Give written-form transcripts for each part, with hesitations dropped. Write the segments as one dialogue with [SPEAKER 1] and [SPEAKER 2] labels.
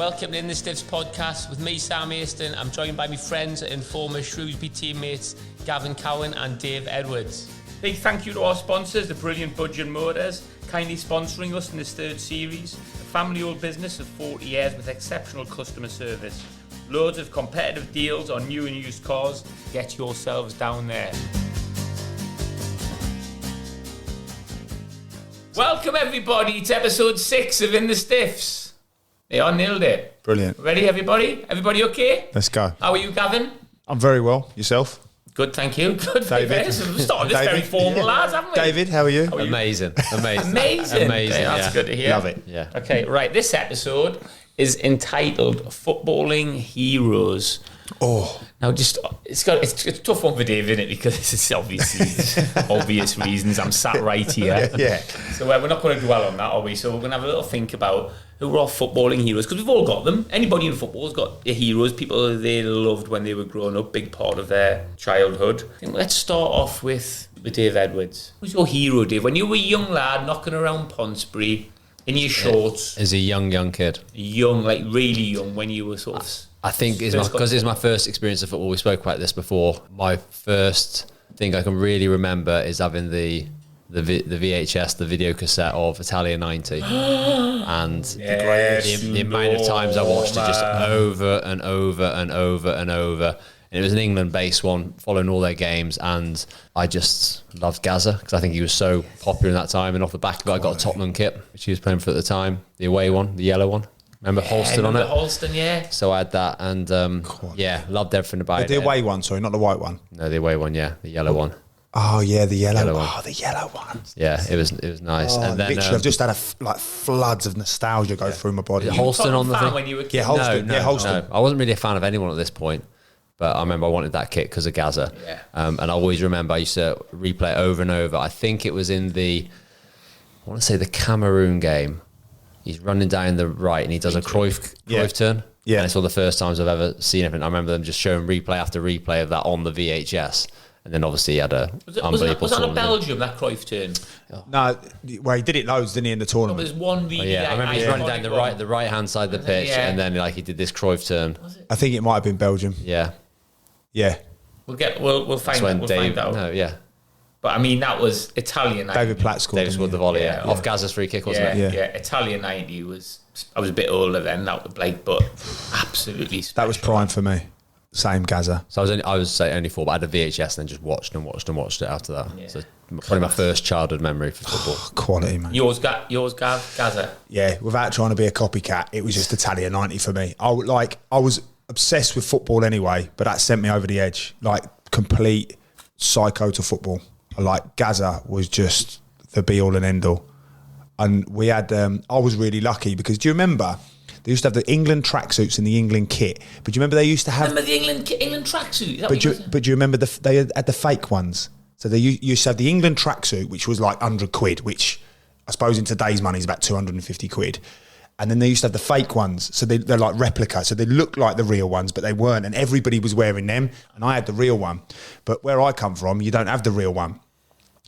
[SPEAKER 1] Welcome to In the Stiffs podcast with me, Sam Aiston. I'm joined by my friends and former Shrewsbury teammates, Gavin Cowan and Dave Edwards.
[SPEAKER 2] Big thank you to our sponsors, the brilliant Budge & Motors, kindly sponsoring us in this third series. A family-owned business of 40 years with exceptional customer service. Loads of competitive deals on new and used cars. Get yourselves down there. Welcome everybody to episode 6 of In the Stiffs. They all nailed it.
[SPEAKER 3] Brilliant.
[SPEAKER 2] Ready everybody? Everybody okay?
[SPEAKER 3] Let's go.
[SPEAKER 2] How are you, Gavin?
[SPEAKER 3] I'm very well. Yourself?
[SPEAKER 2] Good, thank you. Good,
[SPEAKER 3] David.
[SPEAKER 2] We've started this very formal, lads, haven't we?
[SPEAKER 3] David, how are you?
[SPEAKER 4] Amazing.
[SPEAKER 2] Amazing.
[SPEAKER 4] Amazing.
[SPEAKER 2] That's
[SPEAKER 4] Yeah.
[SPEAKER 2] good to hear.
[SPEAKER 3] Love it.
[SPEAKER 4] Yeah.
[SPEAKER 2] Okay, right. This episode is entitled "Footballing Heroes."
[SPEAKER 3] Oh,
[SPEAKER 2] Now, it's a tough one for Dave, isn't it? Because it's obviously obvious reasons. I'm sat right here.
[SPEAKER 3] yeah.
[SPEAKER 2] So we're not going to dwell on that, are we? So we're going to have a little think about who are our footballing heroes, because we've all got them. Anybody in football has got their heroes, people they loved when they were growing up, big part of their childhood. I think let's start off with Dave Edwards. Who's your hero, Dave? When you were a young lad knocking around Ponsbury in your shorts,
[SPEAKER 4] As a young kid.
[SPEAKER 2] young, like really young, when you were sort of...
[SPEAKER 4] I think because it's my first experience of football. We spoke about this before. My first thing I can really remember is having the VHS, the video cassette of Italia 90. And the amount of times I watched it just over and over and over and over. And it was an England-based one, following all their games, and I just loved Gaza because I think he was so popular in that time. And off the back of it, I got a Tottenham kit, which he was playing for at the time, the away one, the yellow one. Remember Holston on it?
[SPEAKER 2] Holston, yeah.
[SPEAKER 4] So I had that, and loved everything about it.
[SPEAKER 3] The away one, sorry, not the white one.
[SPEAKER 4] No, the away one, yeah, the yellow one.
[SPEAKER 3] Oh yeah, the yellow one.
[SPEAKER 4] one.
[SPEAKER 3] Oh, the yellow one.
[SPEAKER 4] Yeah, it was nice.
[SPEAKER 3] Oh,
[SPEAKER 4] and then
[SPEAKER 3] literally, I've just had floods of nostalgia go through my body.
[SPEAKER 4] Holston on the
[SPEAKER 2] fan
[SPEAKER 4] thing.
[SPEAKER 2] when you were a kid?
[SPEAKER 3] Yeah, Holston.
[SPEAKER 4] No,
[SPEAKER 3] yeah, Holston.
[SPEAKER 4] no, I wasn't really a fan of anyone at this point, but I remember I wanted that kit because of Gaza.
[SPEAKER 2] Yeah.
[SPEAKER 4] And I always remember I used to replay it over and over. I think it was in I want to say the Cameroon game. He's running down the right and he does a Cruyff turn.
[SPEAKER 3] Yeah.
[SPEAKER 4] And it's one of the first times I've ever seen it. And I remember them just showing replay after replay of that on the VHS. And then obviously he had a unbelievable
[SPEAKER 2] was that a
[SPEAKER 4] tournament.
[SPEAKER 2] Belgium, that Cruyff turn?
[SPEAKER 3] No, well, he did it loads, didn't he, in the tournament?
[SPEAKER 2] There's one really...
[SPEAKER 4] I remember he's running down the right hand side of the pitch, and then he did this Cruyff turn.
[SPEAKER 3] I think it might have been Belgium.
[SPEAKER 4] Yeah.
[SPEAKER 3] Yeah.
[SPEAKER 2] We'll find out.
[SPEAKER 4] No, yeah.
[SPEAKER 2] But I mean, that was Italian 90.
[SPEAKER 3] David Platt scored.
[SPEAKER 4] Davis with the volley,
[SPEAKER 2] Yeah.
[SPEAKER 4] off Gaza's free kick, wasn't
[SPEAKER 2] Yeah,
[SPEAKER 4] it?
[SPEAKER 2] yeah. Italian 90 was... I was a bit older then, that was Blake, but absolutely special.
[SPEAKER 3] That was prime for me. Same Gaza.
[SPEAKER 4] So I was say only 4, but I had a VHS and then just watched it after that.
[SPEAKER 2] Yeah.
[SPEAKER 4] So probably my first childhood memory for football.
[SPEAKER 3] Quality, man.
[SPEAKER 2] Yours, Gaza?
[SPEAKER 3] Yeah, without trying to be a copycat, it was just Italia 90 for me. I was obsessed with football anyway, but that sent me over the edge. Like, complete psycho to football. Like, Gaza was just the be-all and end-all. And we had... I was really lucky because, do you remember... They used to have the England tracksuits and the England kit. But do you remember they used to have...
[SPEAKER 2] Remember the England tracksuit?
[SPEAKER 3] But do you remember they had the fake ones? So they used to have the England tracksuit, which was like 100 quid, which I suppose in today's money is about 250 quid. And then they used to have the fake ones. So they're like replica. So they looked like the real ones, but they weren't. And everybody was wearing them. And I had the real one. But where I come from, you don't have the real one.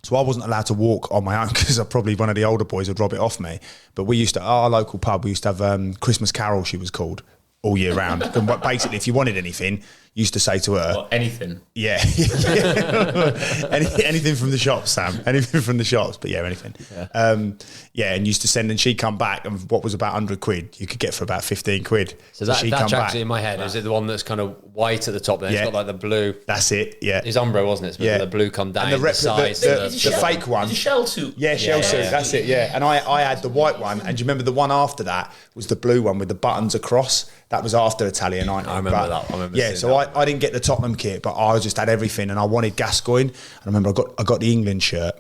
[SPEAKER 3] So I wasn't allowed to walk on my own because probably one of the older boys would rob it off me. But we used to, our local pub, we used to have Christmas Carol, she was called, all year round. And basically, if you wanted anything, you used to say to her...
[SPEAKER 2] What, anything?
[SPEAKER 3] Yeah. anything from the shops, Sam. Anything from the shops. But yeah, anything. Yeah. And used to send, and she'd come back, and what was about 100 quid, you could get for about 15 quid.
[SPEAKER 4] So that tracksuit in my head, is it the one that's kind of white at the top there?
[SPEAKER 3] Yeah.
[SPEAKER 4] It's got like the blue...
[SPEAKER 3] That's it, yeah.
[SPEAKER 4] It's Umbro, wasn't it?
[SPEAKER 3] Yeah.
[SPEAKER 4] The blue come down,
[SPEAKER 3] And the
[SPEAKER 4] size.
[SPEAKER 3] the fake one.
[SPEAKER 2] It's a shell suit.
[SPEAKER 3] Yeah, shell suit, that's it, yeah. And I had the white one, and do you remember the one after that was the blue one with the buttons across? That was after Italia 90.
[SPEAKER 4] I remember that. I remember
[SPEAKER 3] yeah, so I didn't get the Tottenham kit, but I just had everything, and I wanted Gascoigne. And I remember I got the England shirt,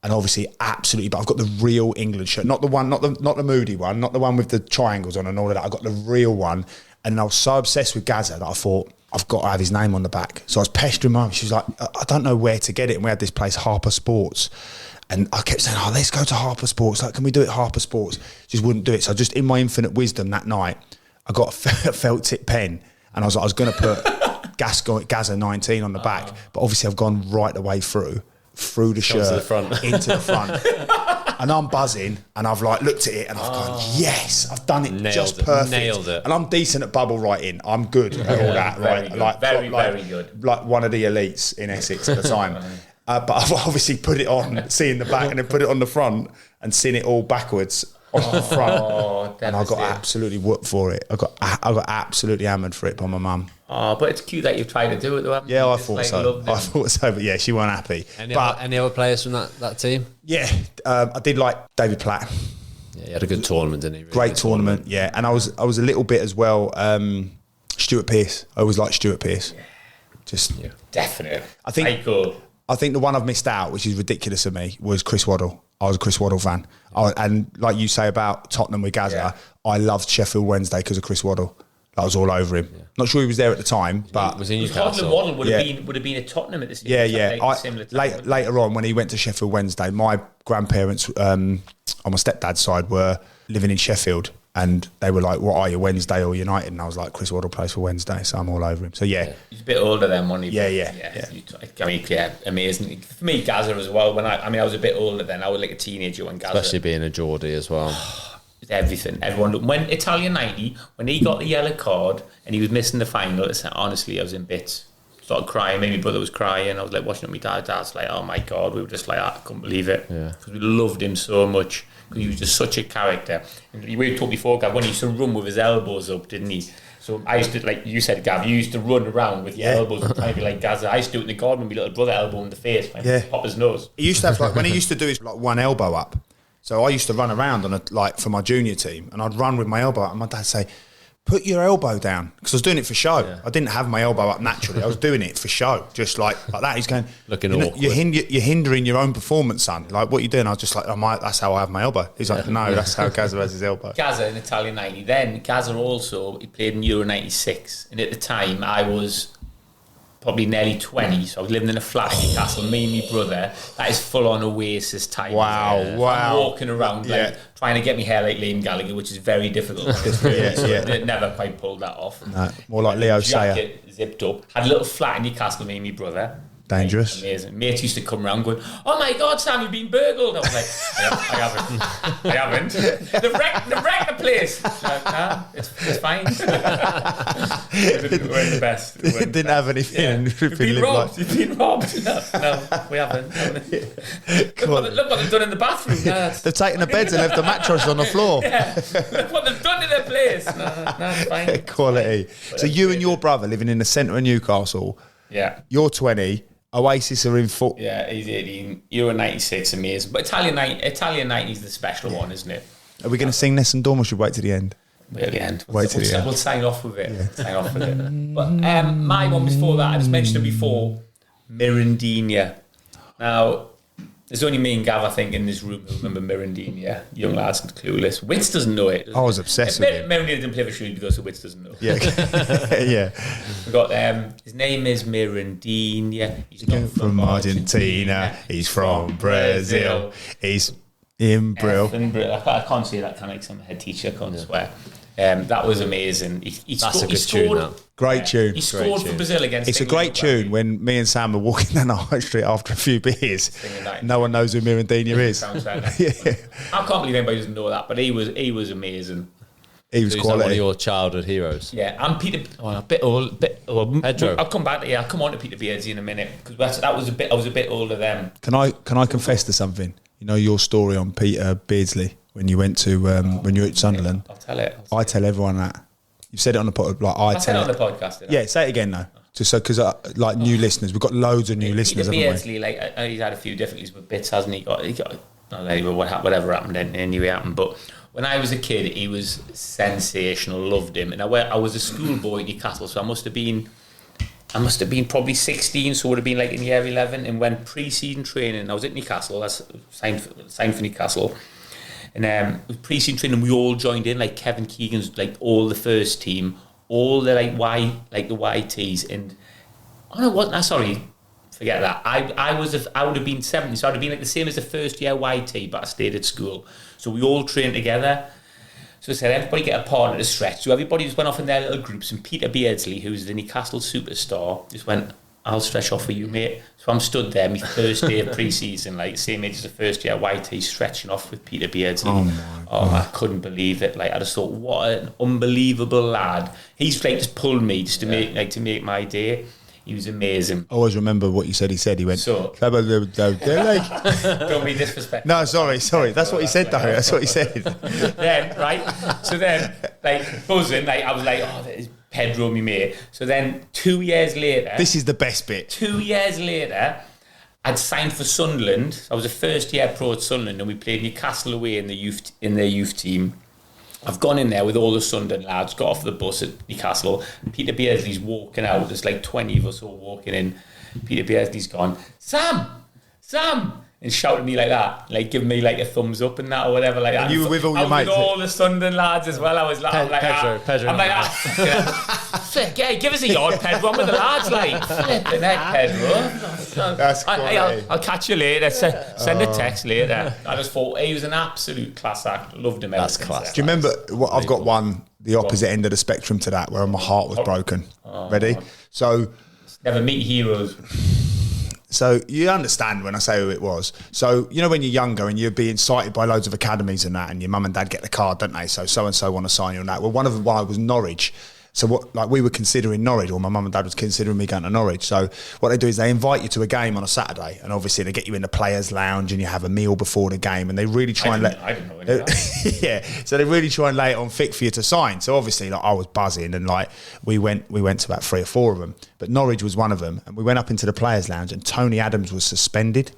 [SPEAKER 3] and obviously absolutely, but I've got the real England shirt, not the moody one, not the one with the triangles on and all of that. I got the real one, and I was so obsessed with Gaza that I thought, I've got to have his name on the back. So I was pestering mum. She was like, I don't know where to get it. And we had this place, Harper Sports. And I kept saying, let's go to Harper Sports. Like, can we do it at Harper Sports? Just wouldn't do it. So just in my infinite wisdom that night, I got a felt tip pen, and I was going to put Gaza 19 on the back. But obviously I've gone right the way through the shirt,
[SPEAKER 4] to the front.
[SPEAKER 3] into the front. And I'm buzzing, and I've like looked at it, and I've gone, yes, I've done it just perfect.
[SPEAKER 4] Nailed it.
[SPEAKER 3] And I'm decent at bubble writing. I'm good at all that, right?
[SPEAKER 2] Good.
[SPEAKER 3] Like
[SPEAKER 2] Very good.
[SPEAKER 3] Like one of the elites in Essex at the time. But I've obviously put it on, seeing the back, and then put it on the front, and seen it all backwards on the front. And I got absolutely whooped for it. I got absolutely hammered for it by my mum.
[SPEAKER 2] Oh, but it's cute that you've tried to do it, though, haven't you?
[SPEAKER 3] Yeah, I
[SPEAKER 2] Just,
[SPEAKER 3] thought
[SPEAKER 2] like,
[SPEAKER 3] so. I thought so, but yeah, she weren't happy.
[SPEAKER 4] Any other players from that team?
[SPEAKER 3] Yeah, I did like David Platt.
[SPEAKER 4] Yeah, he had a good tournament, didn't he? Really
[SPEAKER 3] Great
[SPEAKER 4] good
[SPEAKER 3] tournament, yeah. And I was a little bit as well. Stuart Pearce. I always liked Stuart Pearce.
[SPEAKER 2] Yeah, definitely.
[SPEAKER 3] I think the one I've missed out, which is ridiculous of me, was Chris Waddle. I was a Chris Waddle fan. And like you say about Tottenham with Gazza, I loved Sheffield Wednesday because of Chris Waddle. I was all over him. Yeah. Not sure he was there at the time, but
[SPEAKER 4] was in Newcastle.
[SPEAKER 2] Waddle would have been at Tottenham at the same
[SPEAKER 3] time. Later on, when he went to Sheffield Wednesday, my grandparents on my stepdad's side were living in Sheffield, and they were like, "What are you, Wednesday or United?" And I was like, "Chris Waddle plays for Wednesday," so I'm all over him. So yeah.
[SPEAKER 2] He's a bit older than one.
[SPEAKER 3] Yeah.
[SPEAKER 2] I mean, amazing for me. Gazza as well. When I was a bit older then. I was like a teenager when Gazza,
[SPEAKER 4] especially being a Geordie as well.
[SPEAKER 2] Everything, everyone. When Italian 90, when he got the yellow card and he was missing the final, honestly, I was in bits. Started crying. Maybe my brother was crying. I was like watching it with my dad's like, oh my God, we were just like, I couldn't believe it. Because we loved him so much. Because he was just such a character. And we talked before, Gav, when he used to run with his elbows up, didn't he? So I used to, like you said, Gav, you used to run around with your elbows up, trying to be like Gazza. I used to do it in the garden with my little brother elbow in the face, pop his nose.
[SPEAKER 3] He used to have, like, when he used to do his, like, one elbow up. So I used to run around for my junior team, and I'd run with my elbow up, and my dad would say, put your elbow down, because I was doing it for show. Yeah. I didn't have my elbow up naturally. I was doing it for show, just like that. He's going,
[SPEAKER 4] looking awkward.
[SPEAKER 3] You're hindering your own performance, son. Like, what are you doing? I was just like, that's how I have my elbow. He's like, no, that's how Gazza has his elbow.
[SPEAKER 2] Gazza in Italian 90. Then Gazza also, he played in Euro 96, and at the time I was probably nearly 20, so I was living in a flat in Newcastle, me and my brother. That is full on Oasis time.
[SPEAKER 3] Wow.
[SPEAKER 2] I'm walking around like trying to get my hair like Liam Gallagher, which is very difficult. I never quite pulled that off.
[SPEAKER 3] No, more like Leo Sayer.
[SPEAKER 2] Jacket zipped up. Had a little flat in Newcastle, me and my brother.
[SPEAKER 3] Dangerous.
[SPEAKER 2] Amazing. Mates used to come around going, oh my God, Sam, you've been burgled. I was like, I haven't. They've wrecked the place. Like, nah, it's fine. We're the best.
[SPEAKER 3] Didn't have anything.
[SPEAKER 2] Yeah. You've been robbed. You've been robbed. No, we haven't. Look what they've done in the bathroom. No,
[SPEAKER 3] they've taken the beds and left the mattress on the floor.
[SPEAKER 2] Yeah. Look what they've done to their place. No, it's fine.
[SPEAKER 3] Quality. So you and your brother living in the centre of Newcastle.
[SPEAKER 2] Yeah.
[SPEAKER 3] You're 20. Oasis are in full.
[SPEAKER 2] Yeah, he's 18. Euro 96, amazing. But Italian 90 is the special one, isn't it?
[SPEAKER 3] Are we going to sing Nessun Dorma or should we wait to the end?
[SPEAKER 2] Wait till the end.
[SPEAKER 3] We'll
[SPEAKER 2] sign off with it. But my one before that, I just mentioned it before, Mirandina. Now, there's only me and Gav, I think, in this room who remember Mirandina. Young lads and clueless. Witz doesn't know it.
[SPEAKER 3] I was obsessed with him.
[SPEAKER 2] Mirandina didn't play for Shrewsbury because Witz doesn't know.
[SPEAKER 3] Yeah. Yeah.
[SPEAKER 2] We got his name is Mirandina. He's not
[SPEAKER 3] from Argentina. He's from Brazil. He's in Brill.
[SPEAKER 2] I can't say that, can I? Because I'm a head teacher. I can't swear. That was amazing.
[SPEAKER 4] That's a good tune.
[SPEAKER 3] Great tune.
[SPEAKER 2] He scored for Brazil against
[SPEAKER 3] It's
[SPEAKER 2] England.
[SPEAKER 3] a great tune when me and Sam are walking down the high street after a few beers. No one knows who Mirandina is.
[SPEAKER 2] Yeah. I can't believe anybody doesn't know that, but he was amazing.
[SPEAKER 3] He was quality.
[SPEAKER 4] One of your childhood heroes.
[SPEAKER 2] Yeah, and Peter. A bit old.
[SPEAKER 4] Pedro.
[SPEAKER 2] I'll come back. I'll come on to Peter Beardsley in a minute because I was a bit older then.
[SPEAKER 3] Can I confess to something? You know your story on Peter Beardsley when you went to when you were at Sunderland.
[SPEAKER 2] I'll tell it.
[SPEAKER 3] I tell everyone that. You've said it on the podcast. Like
[SPEAKER 2] I tell it on the podcast.
[SPEAKER 3] Yeah, say it again though. Just so because new listeners, we've got loads of new listeners.
[SPEAKER 2] Peter Beardsley, like he's had a few difficulties with bits, hasn't he? Whatever happened anyway happened. But when I was a kid, he was sensational. Loved him, and I was a schoolboy in Newcastle, so I must have been probably 16, so would have been like in year 11. And when pre-season training, I was at Newcastle. That's signed for Newcastle. And pre-season training, we all joined in, like Kevin Keegan's, like all the first team, all the the YTs, and forget that. I would have been 70, so I'd have been like the same as the first year YT, but I stayed at school. So we all trained together. So I said, everybody get a part of the stretch. So everybody just went off in their little groups, and Peter Beardsley, who's the Newcastle superstar, just went, I'll stretch off for you, mate. So I'm stood there, my first day of pre-season, like same age as the first year at YT, stretching off with Peter Beardsley. I couldn't believe it. Like I just thought, what an unbelievable lad. He's like just pulled me just to make my day. He was amazing.
[SPEAKER 3] I always remember what you said. He said he went.
[SPEAKER 2] So,
[SPEAKER 3] don't
[SPEAKER 2] be disrespectful.
[SPEAKER 3] No, sorry. That's what he said, though. That's what he said.
[SPEAKER 2] Then, right? So then, like, buzzing, like, I was like, oh, that is Pedro, me mate. So then, 2 years later...
[SPEAKER 3] This is the best bit.
[SPEAKER 2] 2 years later, I'd signed for Sunderland. I was a first-year pro at Sunderland, and we played Newcastle away in their youth team. I've gone in there with all the Sunderland lads, got off the bus at Newcastle. Peter Beardsley's walking out. There's like 20 of us all walking in. Peter Beardsley's gone, Sam! And shouted at me like that, like giving me like a thumbs up and that or whatever like that.
[SPEAKER 3] And you were with all your mates?
[SPEAKER 2] With all the Sunderland lads as well. I was like,
[SPEAKER 4] Pedro.
[SPEAKER 2] I'm like, yeah, give us a yard, Pedro. I'm with the lads, like, flipping heck, Pedro.
[SPEAKER 3] That's quality.
[SPEAKER 2] I'll catch you later. Send a text later. I just thought he was an absolute class act. Loved him.
[SPEAKER 4] That's class.
[SPEAKER 3] Do you remember? I've got one, the opposite end of the spectrum to that, where my heart was broken. Ready? So,
[SPEAKER 2] never meet heroes.
[SPEAKER 3] So you understand when I say who it was. So, you know, when you're younger and you're being cited by loads of academies and that, and your mum and dad get the card, don't they? So-and-so want to sign you on that. Well, one of them was Norwich. So we were considering Norwich, or my mum and dad was considering me going to Norwich. So what they do is they invite you to a game on a Saturday, and obviously they get you in the players' lounge and you have a meal before the game, and they really try
[SPEAKER 2] I didn't know any of that.
[SPEAKER 3] Yeah, so they really try and lay it on thick for you to sign. So obviously, like, I was buzzing, and like we went to about 3 or 4 of them, but Norwich was one of them, and we went up into the players' lounge, and Tony Adams was suspended,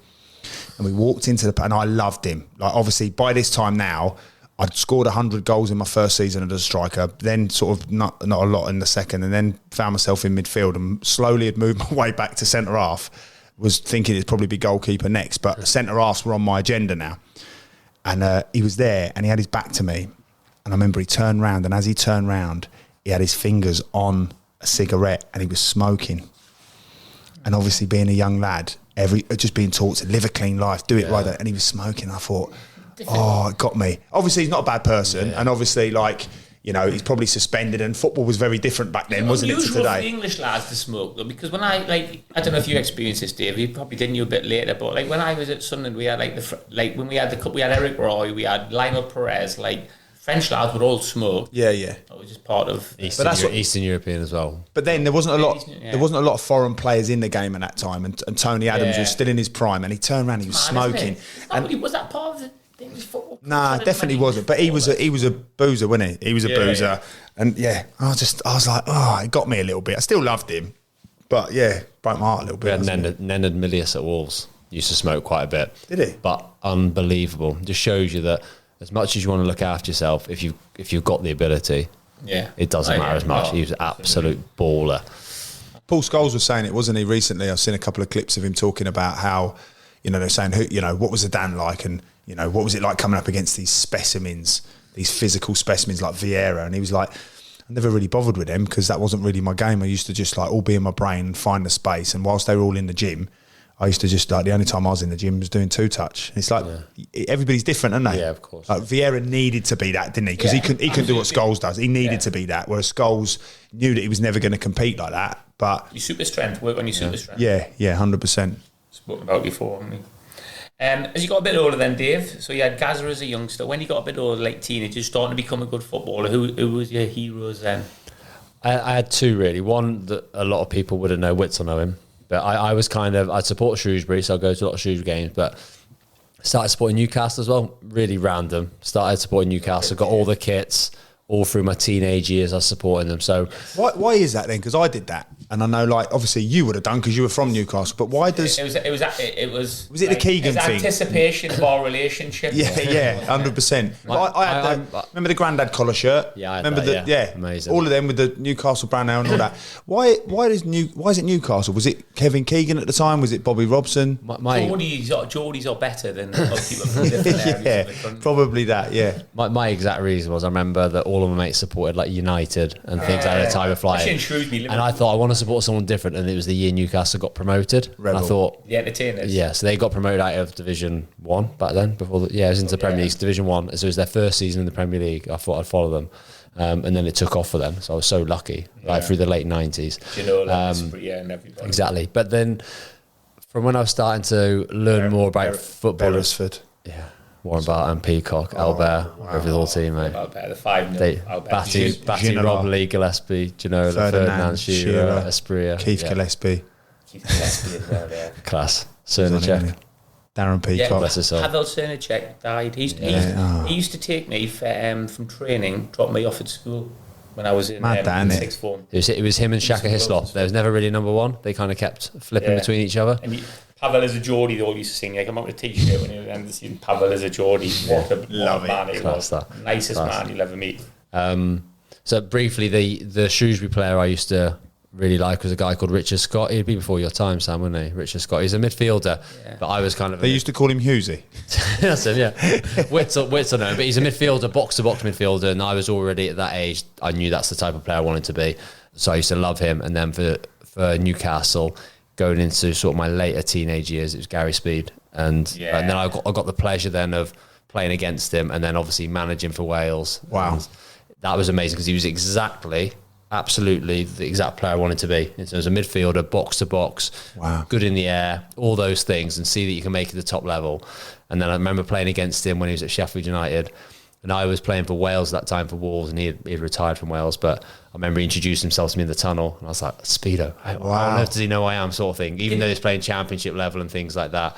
[SPEAKER 3] and we walked into and I loved him. Like, obviously by this time now, I'd scored 100 goals in my first season as a striker, then sort of not a lot in the second, and then found myself in midfield and slowly had moved my way back to centre half. Was thinking it'd probably be goalkeeper next, but centre halves were on my agenda now. And he was there, and he had his back to me, and I remember he turned round, and as he turned round, he had his fingers on a cigarette, and he was smoking. And obviously, being a young lad, just being taught to live a clean life, do it right, and he was smoking. I thought, oh, it got me. Obviously, he's not a bad person, and obviously, like, you know, he's probably suspended, and football was very different back then, wasn't it, to
[SPEAKER 2] today?
[SPEAKER 3] today?
[SPEAKER 2] For the English lads to smoke, though, because when I don't know if you experienced this, Dave, you probably didn't, you a bit later, but like when I was at Sunderland, we had when we had the cup, we had Eric Roy, we had Lionel Perez, like French lads would all smoke.
[SPEAKER 3] Yeah.
[SPEAKER 2] That was just part of
[SPEAKER 4] Eastern European as well.
[SPEAKER 3] But then there wasn't a lot. There wasn't a lot of foreign players in the game at that time, and Tony Adams was still in his prime, and he turned around, he was smoking.
[SPEAKER 2] And was that part of the English football?
[SPEAKER 3] Nah, definitely wasn't. But he was a boozer, wasn't he? He was a boozer, and I was like, oh, it got me a little bit. I still loved him, but broke my heart a little bit.
[SPEAKER 4] We had Nenad Milius at Wolves. Used to smoke quite a bit.
[SPEAKER 3] Did he?
[SPEAKER 4] But unbelievable. Just shows you that as much as you want to look after yourself, if you've got the ability, it doesn't matter as much. He was an absolute baller.
[SPEAKER 3] Paul Scholes was saying it, wasn't he? Recently, I've seen a couple of clips of him talking about how, they're saying, what was Zidane like, and what was it like coming up against these specimens, these physical specimens like Vieira, and he was like, I never really bothered with them because that wasn't really my game. I used to just like all be in my brain and find the space, and whilst they were all in the gym, I used to just like, the only time I was in the gym was doing 2-touch. It's like everybody's different, aren't they?
[SPEAKER 4] Yeah, of course.
[SPEAKER 3] Like Vieira needed to be that, didn't he? Because he couldn't do what Scholes does. He needed to be that, whereas Scholes knew that he was never going to compete like that. But
[SPEAKER 2] your super strength, work on your super strength.
[SPEAKER 3] Yeah, 100%.
[SPEAKER 2] Spoken about before, haven't we? As you got a bit older then, Dave, so you had Gazza as a youngster. When you got a bit older, like teenagers, starting to become a good footballer, who was your heroes then?
[SPEAKER 4] I had 2 really. One that a lot of people wouldn't know, Wits will know him. But I was I'd support Shrewsbury, so I'd go to a lot of Shrewsbury games, but started supporting Newcastle as well. Really random. Started supporting Newcastle, got all the kits, all through my teenage years I was supporting them. So
[SPEAKER 3] why is that then? Because I did that, and I know, like, obviously you would have done because you were from Newcastle. But why does
[SPEAKER 2] it was
[SPEAKER 3] it the Keegan thing?
[SPEAKER 2] Anticipation of our relationship.
[SPEAKER 3] 100%. I had remember the Grandad collar shirt.
[SPEAKER 4] Yeah, I had
[SPEAKER 3] remember
[SPEAKER 4] that, amazing.
[SPEAKER 3] All of them with the Newcastle brown hair and all that. Why is it Newcastle? Was it Kevin Keegan at the time? Was it Bobby Robson?
[SPEAKER 2] Geordies are better than other people from different areas of the country.
[SPEAKER 3] Probably that. Yeah.
[SPEAKER 4] My exact reason was I remember that all of my mates supported like United and things at the time of flying. And I thought I want to support someone different, and it was the year Newcastle got promoted. And I thought
[SPEAKER 2] the entertainers.
[SPEAKER 4] Yeah, so they got promoted out of Division 1 back then. It was into the Premier League, Division 1. So it was their first season in the Premier League. I thought I'd follow them. And then it took off for them. So I was so lucky, like through the late 90s.
[SPEAKER 2] And everybody.
[SPEAKER 4] Exactly. But then from when I was starting to learn more about football.
[SPEAKER 3] Beresford.
[SPEAKER 4] Yeah. Warren Barton, Peacock, Albert, over the whole team, mate.
[SPEAKER 2] Albert, the 5-0.
[SPEAKER 4] Batty,
[SPEAKER 3] Ginola.
[SPEAKER 4] Rob Lee, Gillespie, Ginola, Ferdinand Shearer, Espria.
[SPEAKER 3] Keith Gillespie.
[SPEAKER 2] Keith Gillespie as well, yeah.
[SPEAKER 4] Class. Cernacek.
[SPEAKER 3] Darren Peacock.
[SPEAKER 4] Bless his soul.
[SPEAKER 2] Pavel Cernacek died. He used to take me from training, drop me off at school when I was in sixth form.
[SPEAKER 4] It was him and Shaka Hislop. There was never really number one. They kind of kept flipping between each other.
[SPEAKER 2] And Pavel is a Geordie, they all used to sing. I come out with a t-shirt when he was in the season. Pavel is a Geordie. What a man he was. Nicest man you'll ever meet.
[SPEAKER 4] So briefly, the Shrewsbury player I used to really like was a guy called Richard Scott. He'd be before your time, Sam, wouldn't he? Richard Scott. He's a midfielder, but I was kind of...
[SPEAKER 3] They used to call him Hughesy.
[SPEAKER 4] That's him, yeah. Wits or no, but he's a midfielder, box-to-box midfielder, and I was already at that age, I knew that's the type of player I wanted to be. So I used to love him. And then for Newcastle, going into sort of my later teenage years, it was Gary Speed. And then I got the pleasure then of playing against him and then obviously managing for Wales.
[SPEAKER 3] Wow.
[SPEAKER 4] And that was amazing because he was absolutely the exact player I wanted to be in terms of midfielder, box to box, good in the air, all those things, and see that you can make it to the top level. And then I remember playing against him when he was at Sheffield United, and I was playing for Wales at that time for Wolves, and he had retired from Wales, but I remember he introduced himself to me in the tunnel, and I was like, Speedo, how on earth does he know who I am, sort of thing, even though he's playing championship level and things like that.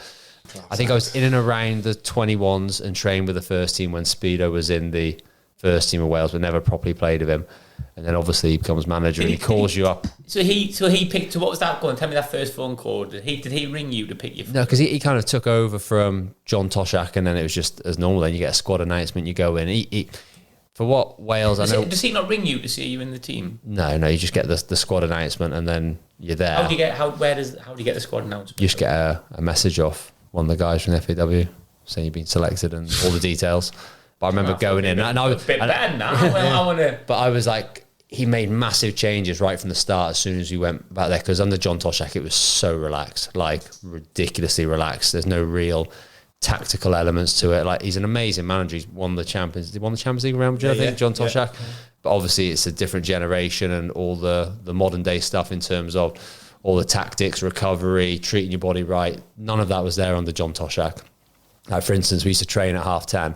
[SPEAKER 4] I think I was in and around the 21s and trained with the first team when Speedo was in the first team of Wales, but never properly played with him. And then obviously he becomes manager and he calls you up.
[SPEAKER 2] So he picked. So what was that going? Tell me that first phone call. Did he ring you to pick you?
[SPEAKER 4] No, because he kind of took over from John Toshak, and then it was just as normal. Then you get a squad announcement, you go in. He for what Wales, I know.
[SPEAKER 2] Does he not ring you to see you in the team?
[SPEAKER 4] No, you just get the squad announcement, and then you're there.
[SPEAKER 2] How do you get the squad announcement?
[SPEAKER 4] You just get a message off one of the guys from the FAW saying you've been selected and all the details. But I remember going in, and I was
[SPEAKER 2] a bit bad now. Well, I want to.
[SPEAKER 4] But I was like, he made massive changes right from the start as soon as we went back there, because under John Toshak it was so relaxed, like ridiculously relaxed. There's no real tactical elements to it. Like, he's an amazing manager. He's won the Champions League round, I think, John Toshak. Yeah. But obviously it's a different generation and all the modern day stuff in terms of all the tactics, recovery, treating your body right. None of that was there under John Toshak. Like, for instance, we used to train at 10:30.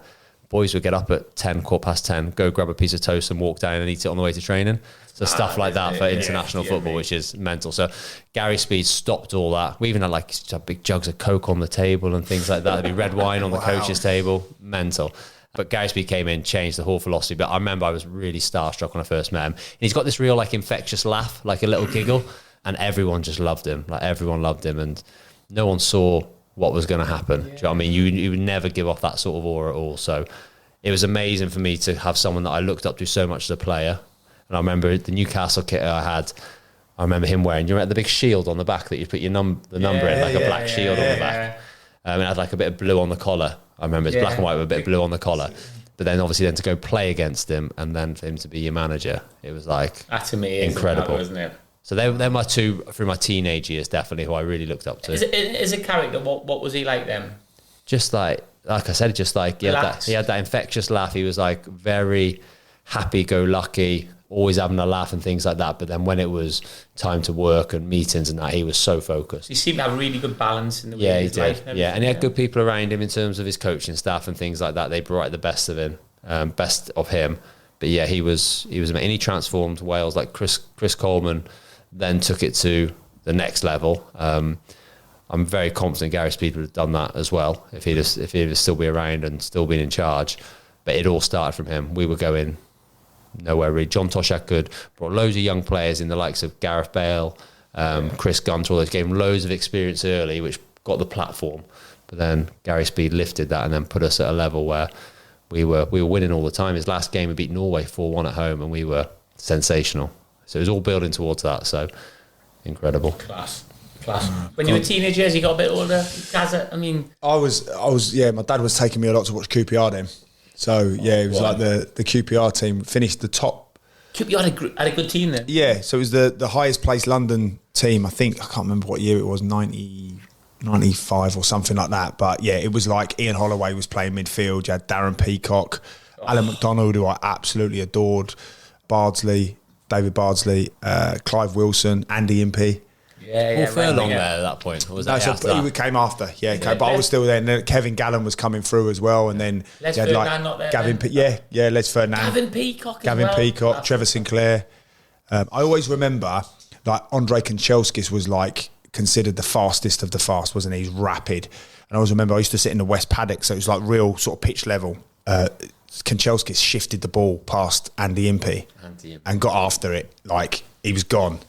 [SPEAKER 4] Boys would get up at 10:10, go grab a piece of toast and walk down and eat it on the way to training. So stuff like that for international football, which is mental. So Gary Speed stopped all that. We even had like big jugs of Coke on the table and things like that. There'd be red wine on the coach's table. Mental. But Gary Speed came in, changed the whole philosophy. But I remember I was really starstruck when I first met him. And he's got this real like infectious laugh, like a little giggle. And everyone just loved him. Like, everyone loved him. And no one saw what was going to happen. Do you know what I mean? You would never give off that sort of aura at all. So it was amazing for me to have someone that I looked up to so much as a player. And I remember the Newcastle kit I had, I remember him wearing, you remember the big shield on the back that you put your number in, like a black shield on the back. It had like a bit of blue on the collar. I remember it's black and white with a bit of blue on the collar. But then obviously then to go play against him and then for him to be your manager, it was like,
[SPEAKER 2] that's amazing,
[SPEAKER 4] incredible,
[SPEAKER 2] isn't it?
[SPEAKER 4] So they're my two, through my teenage years, definitely, who I really looked up to.
[SPEAKER 2] As a character, what was he like then?
[SPEAKER 4] Just like I said, just like he had that infectious laugh. He was like very happy-go-lucky, always having a laugh and things like that. But then when it was time to work and meetings and that, he was so focused.
[SPEAKER 2] He seemed to have really good balance in the way he did.
[SPEAKER 4] And he had good people around him in terms of his coaching staff and things like that. They brought out the best of him, But yeah, he was amazing. And he transformed Wales. Like Chris Coleman then took it to the next level. I'm very confident Gary Speed would have done that as well if he'd still be around and still been in charge. But it all started from him. We were going nowhere really. John Toshak brought loads of young players in, the likes of Gareth Bale, Chris Gunter, all those, gave him loads of experience early, which got the platform. But then Gary Speed lifted that and then put us at a level where we were winning all the time. His last game, we beat Norway 4-1 at home, and we were sensational. So it was all building towards that. So incredible.
[SPEAKER 2] Class. When you were teenagers, you got a bit older.
[SPEAKER 3] I was. Yeah, my dad was taking me a lot to watch QPR then. So yeah, it was like the QPR team finished the top.
[SPEAKER 2] QPR had a good team then.
[SPEAKER 3] Yeah, so it was the highest placed London team. I think, I can't remember what year it was, 95 or something like that. But yeah, it was like Ian Holloway was playing midfield. You had Darren Peacock, Alan McDonald, who I absolutely adored, David Bardsley, Clive Wilson, Andy Impey.
[SPEAKER 2] Yeah,
[SPEAKER 4] Furlong there at that point. Or was that after that?
[SPEAKER 3] He came after, but I was still there. And then Kevin Gallen was coming through as well, and then
[SPEAKER 2] Les
[SPEAKER 3] you had
[SPEAKER 2] Ferdinand not there.
[SPEAKER 3] Gavin, Les Ferdinand,
[SPEAKER 2] Gavin Peacock,
[SPEAKER 3] Trevor Sinclair. I always remember like Andre Kanchelskis was like considered the fastest of the fast, wasn't he? He's rapid. And I always remember I used to sit in the West Paddock, so it was like real sort of pitch level. Kanchelskis shifted the ball past Andy Impey and got after it like he was gone.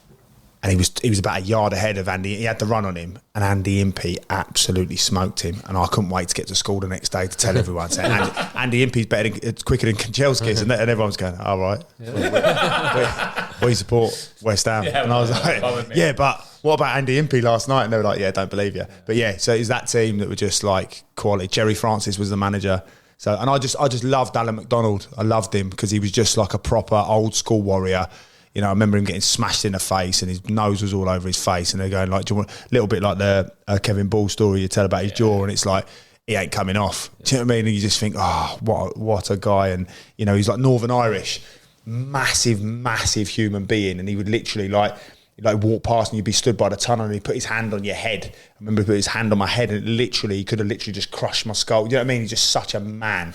[SPEAKER 3] And he was about a yard ahead of Andy. He had the run on him, and Andy Impey absolutely smoked him. And I couldn't wait to get to school the next day to tell everyone, saying Andy Impey's quicker than Kanchelskis, and everyone's going, "All right, we support West Ham." And I was like, "Yeah, but what about Andy Impey last night?" And they were like, "Yeah, don't believe you." But yeah, so it was that team that were just like quality. Jerry Francis was the manager. So, and I just loved Alan McDonald. I loved him because he was just like a proper old school warrior. You know, I remember him getting smashed in the face and his nose was all over his face, and they're going like, do you want a little bit like the Kevin Ball story you tell about his jaw, and it's like, he ain't coming off. Do you know what I mean? And you just think, oh, what a guy. And, you know, he's like Northern Irish, massive human being, and he would literally like walk past and you'd be stood by the tunnel and he'd put his hand on your head. I remember he put his hand on my head and he could have literally just crushed my skull. You know what I mean? He's just such a man.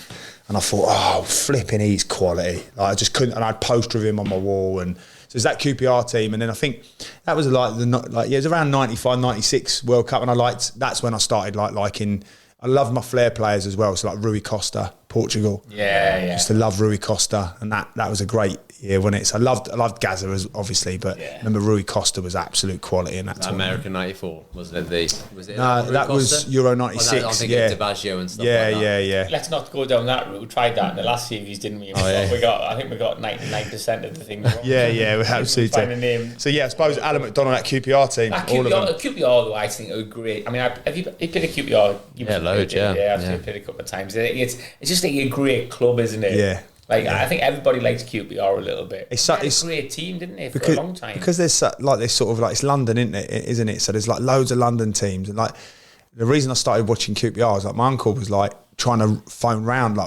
[SPEAKER 3] And I thought, oh, flipping, he's quality. Like, I just couldn't, and I'd poster of him on my wall. And so it's that QPR team. And then I think that was it was around 95, 96 World Cup. And that's when I started liking, I loved my flair players as well. So like Rui Costa, Portugal.
[SPEAKER 2] Yeah.
[SPEAKER 3] Used to love Rui Costa. And that was a great year when I loved Gaza obviously, but I remember Rui Costa was absolute quality in that tournament.
[SPEAKER 4] American 94, wasn't it?
[SPEAKER 3] No, that was Euro 96.
[SPEAKER 4] I'm thinking DiBaggio and stuff
[SPEAKER 3] Yeah.
[SPEAKER 2] Let's not go down that route. We tried that in the last series, didn't we? I think we got 99% of the things wrong.
[SPEAKER 3] Yeah, we absolutely. So yeah, I suppose Alan McDonald, that QPR team, all of them.
[SPEAKER 2] QPR, though, I think are great. I mean, have you played a QPR?
[SPEAKER 4] Loads, yeah.
[SPEAKER 2] I've played a couple of times. It's just like a great club, isn't it?
[SPEAKER 3] Yeah.
[SPEAKER 2] I think everybody likes QPR a little bit. It's a great team, didn't it, for a long time? Because
[SPEAKER 3] there's this sort of like, it's London, isn't it? So there's like loads of London teams, and like the reason I started watching QPR is like my uncle was like trying to phone round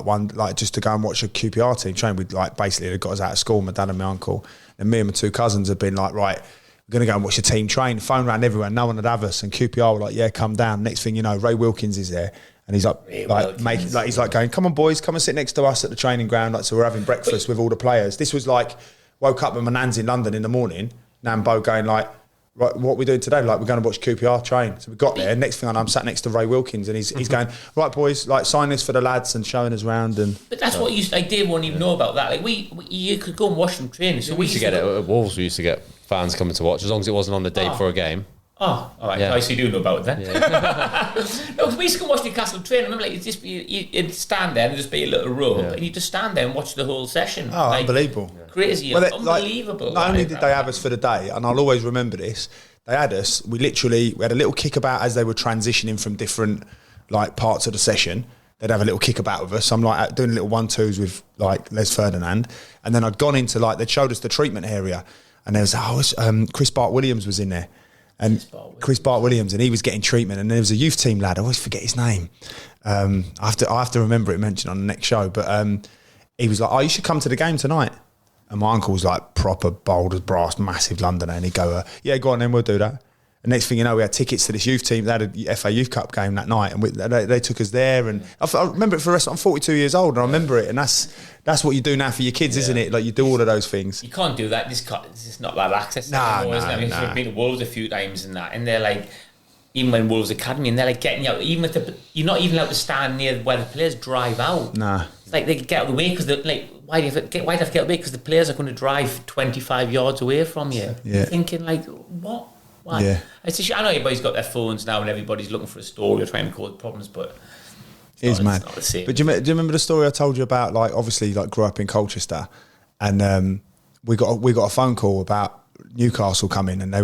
[SPEAKER 3] just to go and watch a QPR team train. We'd like basically they got us out of school, my dad and my uncle, and me and my two cousins had been like, right, we're going to go and watch a team train. Phone round everywhere, no one would have us, and QPR were like, yeah, come down. Next thing you know, Ray Wilkins is there. And he's he's like going, come on boys, come and sit next to us at the training ground. Like, so we're having breakfast with all the players. This was like, woke up with my nan's in London in the morning, Nan Bo going like, right, what are we doing today? Like, we're going to watch QPR train. So we got there. Next thing I know, I'm sat next to Ray Wilkins, and he's going, right boys, like sign this for the lads, and showing us round. And
[SPEAKER 2] but that's what Dave won't even know about that. Like you could go and watch them train. So
[SPEAKER 4] we used to get it at Wolves. We used to get fans coming to watch as long as it wasn't on the day before a game.
[SPEAKER 2] Oh, all right. I see you do know about it then. Yeah. No, because we used to go watch Newcastle train. I remember, you'd stand there and there'd just be a little rope, and you'd just stand there and watch the whole session.
[SPEAKER 3] Oh, unbelievable!
[SPEAKER 2] Crazy, unbelievable.
[SPEAKER 3] Not only did they have us for the day, and I'll always remember this. They had us. We had a little kickabout as they were transitioning from different like parts of the session. They'd have a little kickabout with us. I'm like doing little 1-2s with like Les Ferdinand, and then I'd gone into like they showed us the treatment area, and there was Chris Bart-Williams was in there. And Chris Bart-Williams, and he was getting treatment, and there was a youth team lad, I always forget his name. I have to remember it mentioned on the next show, but he was like, oh, you should come to the game tonight. And my uncle was like proper bold as brass, massive Londoner, and he'd go, yeah, go on then, we'll do that. And next thing you know, we had tickets to this youth team. They had a FA Youth Cup game that night, and they took us there. And I remember it for the rest. I'm 42 years old, and I remember it. And that's what you do now for your kids, isn't it? Like you do all of those things.
[SPEAKER 2] You can't do that. It's just not that access anymore, isn't it? I mean, I've been to Wolves a few times and they're like, even when Wolves Academy, and they're like getting you out, even if you're not even allowed to stand near where the players drive out.
[SPEAKER 3] Nah.
[SPEAKER 2] It's like they get out of the way because like, why do you have to get out of the way? Because the players are going to drive 25 yards away from you.
[SPEAKER 3] Yeah.
[SPEAKER 2] You're thinking like, what? Why?
[SPEAKER 3] Yeah.
[SPEAKER 2] I know everybody's got their phones now and everybody's looking for a story or trying to cause problems, but
[SPEAKER 3] it's mad.
[SPEAKER 2] Not the same.
[SPEAKER 3] But do you remember the story I told you about? Like, obviously, like grew up in Colchester, and we got a phone call about Newcastle coming, and they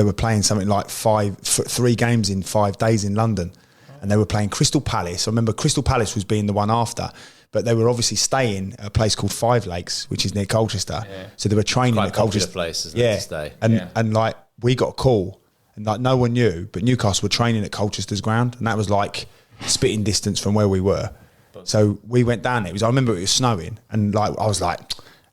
[SPEAKER 3] were playing something like 3 games in 5 days in London, and they were playing Crystal Palace. I remember Crystal Palace was being the one after. But they were obviously staying at a place called Five Lakes, which is near Colchester. Yeah. So they were training at Colchester.
[SPEAKER 4] Place, isn't it, to stay?
[SPEAKER 3] And like we got a call, and like no one knew, but Newcastle were training at Colchester's ground, and that was like spitting distance from where we were. So we went down there. I remember it was snowing, and like I was like,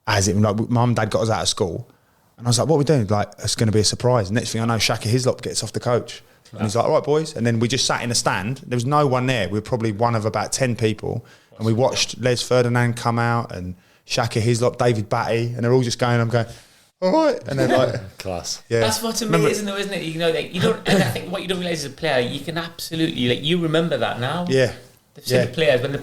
[SPEAKER 3] as it like mum and dad got us out of school, and I was like, what are we doing? Like, it's going to be a surprise. Next thing I know, Shaka Hislop gets off the coach. And he's like, all right, boys. And then we just sat in a stand. There was no one there. We were probably one of about 10 people. And we watched Les Ferdinand come out and Shaka Hislop, David Batty, and they're all just going, I'm going, all right. And then like...
[SPEAKER 4] Class.
[SPEAKER 2] Yeah. That's what's amazing though, isn't it? You know, like, you don't, and I think what you don't realise as a player, you can absolutely, like, you remember that now.
[SPEAKER 3] Yeah.
[SPEAKER 2] The players, when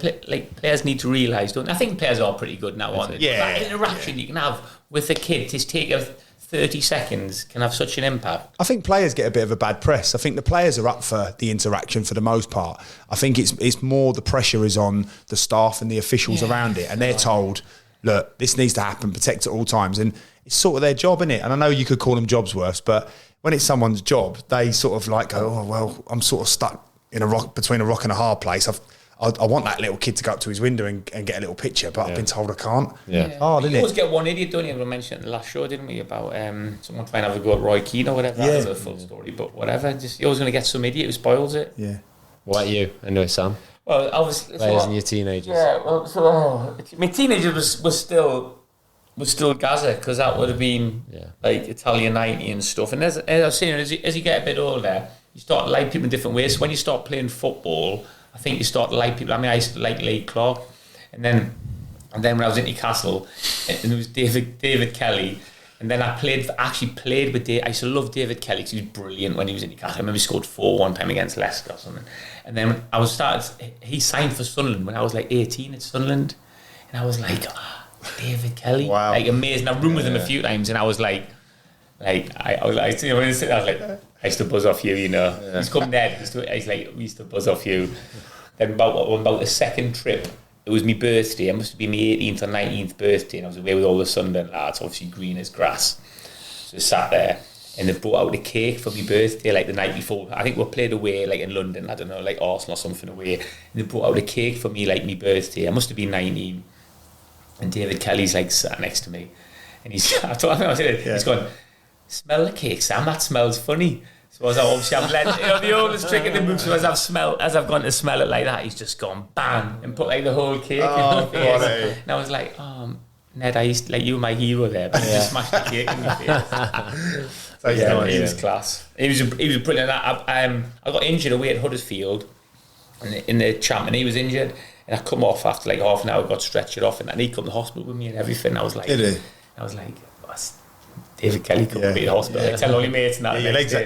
[SPEAKER 2] players need to realise, don't I think players are pretty good now, aren't they?
[SPEAKER 3] Yeah.
[SPEAKER 2] That interaction you can have with a kid, just take a 30 seconds can have such an impact.
[SPEAKER 3] I think players get a bit of a bad press. I think the players are up for the interaction for the most part. I think it's more the pressure is on the staff and the officials around it, and they're told, look, this needs to happen, protect at all times, and it's sort of their job, isn't it? And I know you could call them jobs worse, but when it's someone's job, they sort of like go, oh well, I'm sort of stuck in between a rock and a hard place. I want that little kid to go up to his window and get a little picture, but I've been told I can't.
[SPEAKER 4] Yeah.
[SPEAKER 3] Oh,
[SPEAKER 2] You
[SPEAKER 3] didn't
[SPEAKER 2] always
[SPEAKER 3] it?
[SPEAKER 2] get one idiot, don't you? We mentioned it in the last show, didn't we? About someone trying to have a go at Roy Keane or whatever. That's a full story, but whatever. Just you're always going to get some idiot who spoils it.
[SPEAKER 3] Yeah.
[SPEAKER 4] What about you? Anyway, Sam.
[SPEAKER 2] Well, obviously,
[SPEAKER 4] Players in your teenagers.
[SPEAKER 2] Yeah. Well, my teenagers was still Gaza, because that would have been like Italian 90 and stuff. And as I was saying, as you get a bit older, you start to like people in different ways. So when you start playing football, I think you start to like people. I mean, I used to like Lee Clark, and then when I was in Newcastle, and it was David Kelly, and then I actually played with Dave. I used to love David Kelly because he was brilliant when he was in Newcastle. I remember he scored 4 one time against Leicester or something. And then he signed for Sunderland when I was like 18 at Sunderland, and I was like, David Kelly,
[SPEAKER 3] wow,
[SPEAKER 2] like amazing. I've roomed with him a few times, and I was like I was like, you know, when I was like, I used to buzz off you, you know. He's come there. He's like, we used to buzz off you. Then about the second trip, it was my birthday. It must have been my 18th or 19th birthday, and I was away with all the Sunderland lads, obviously green as grass. So I sat there, and they brought out the cake for my birthday, like the night before. I think we played away, like in London, I don't know, like Arsenal or something away. And they brought out the cake for me, like my birthday. I must have been 19. And David Kelly's like sat next to me, and he's going, smell the cake, Sam, that smells funny. So as I've let, you know, the oldest trick in the book, so as I've gone to smell it like that, he's just gone bang and put like the whole cake in my face. And I was like, Ned, I used to, like, you were my hero there, but you just smashed the cake in my face. So he was class. He was brilliant. I got injured away at Huddersfield in the champ, and he was injured, and I come off after like half an hour, got stretchered off, and he come to the hospital with me and everything. I was like, David Kelly come to the hospital. Like, tell all your mates and that.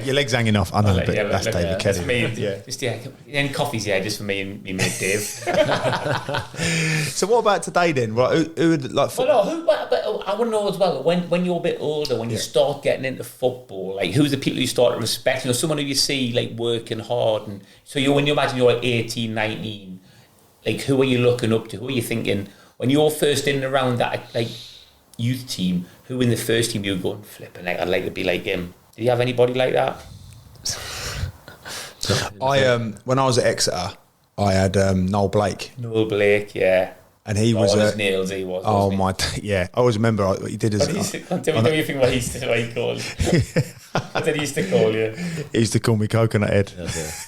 [SPEAKER 3] Your legs hanging off. I know, but that's David Kelly.
[SPEAKER 2] Just any coffees, just for me and me mate Dave.
[SPEAKER 3] So what about today then? Right, who would like?
[SPEAKER 2] But I want to know as well, when you're a bit older, when you start getting into football, like who's the people you start to respect? You know, someone who you see like working hard, and so when you imagine you're like 18, 19, like who are you looking up to? Who are you thinking when you're first in and around that like youth team? Who in the first team you were going flipping? Like, I'd like to be like him. Did you have anybody like that?
[SPEAKER 3] When I was at Exeter, I had Noel Blake.
[SPEAKER 2] Noel Blake, yeah.
[SPEAKER 3] And he was
[SPEAKER 2] nails. He was.
[SPEAKER 3] Oh my, yeah. I always remember what he did as.
[SPEAKER 2] Tell me anything what he called. What did he used to call you?
[SPEAKER 3] He used to call me Coconut Head.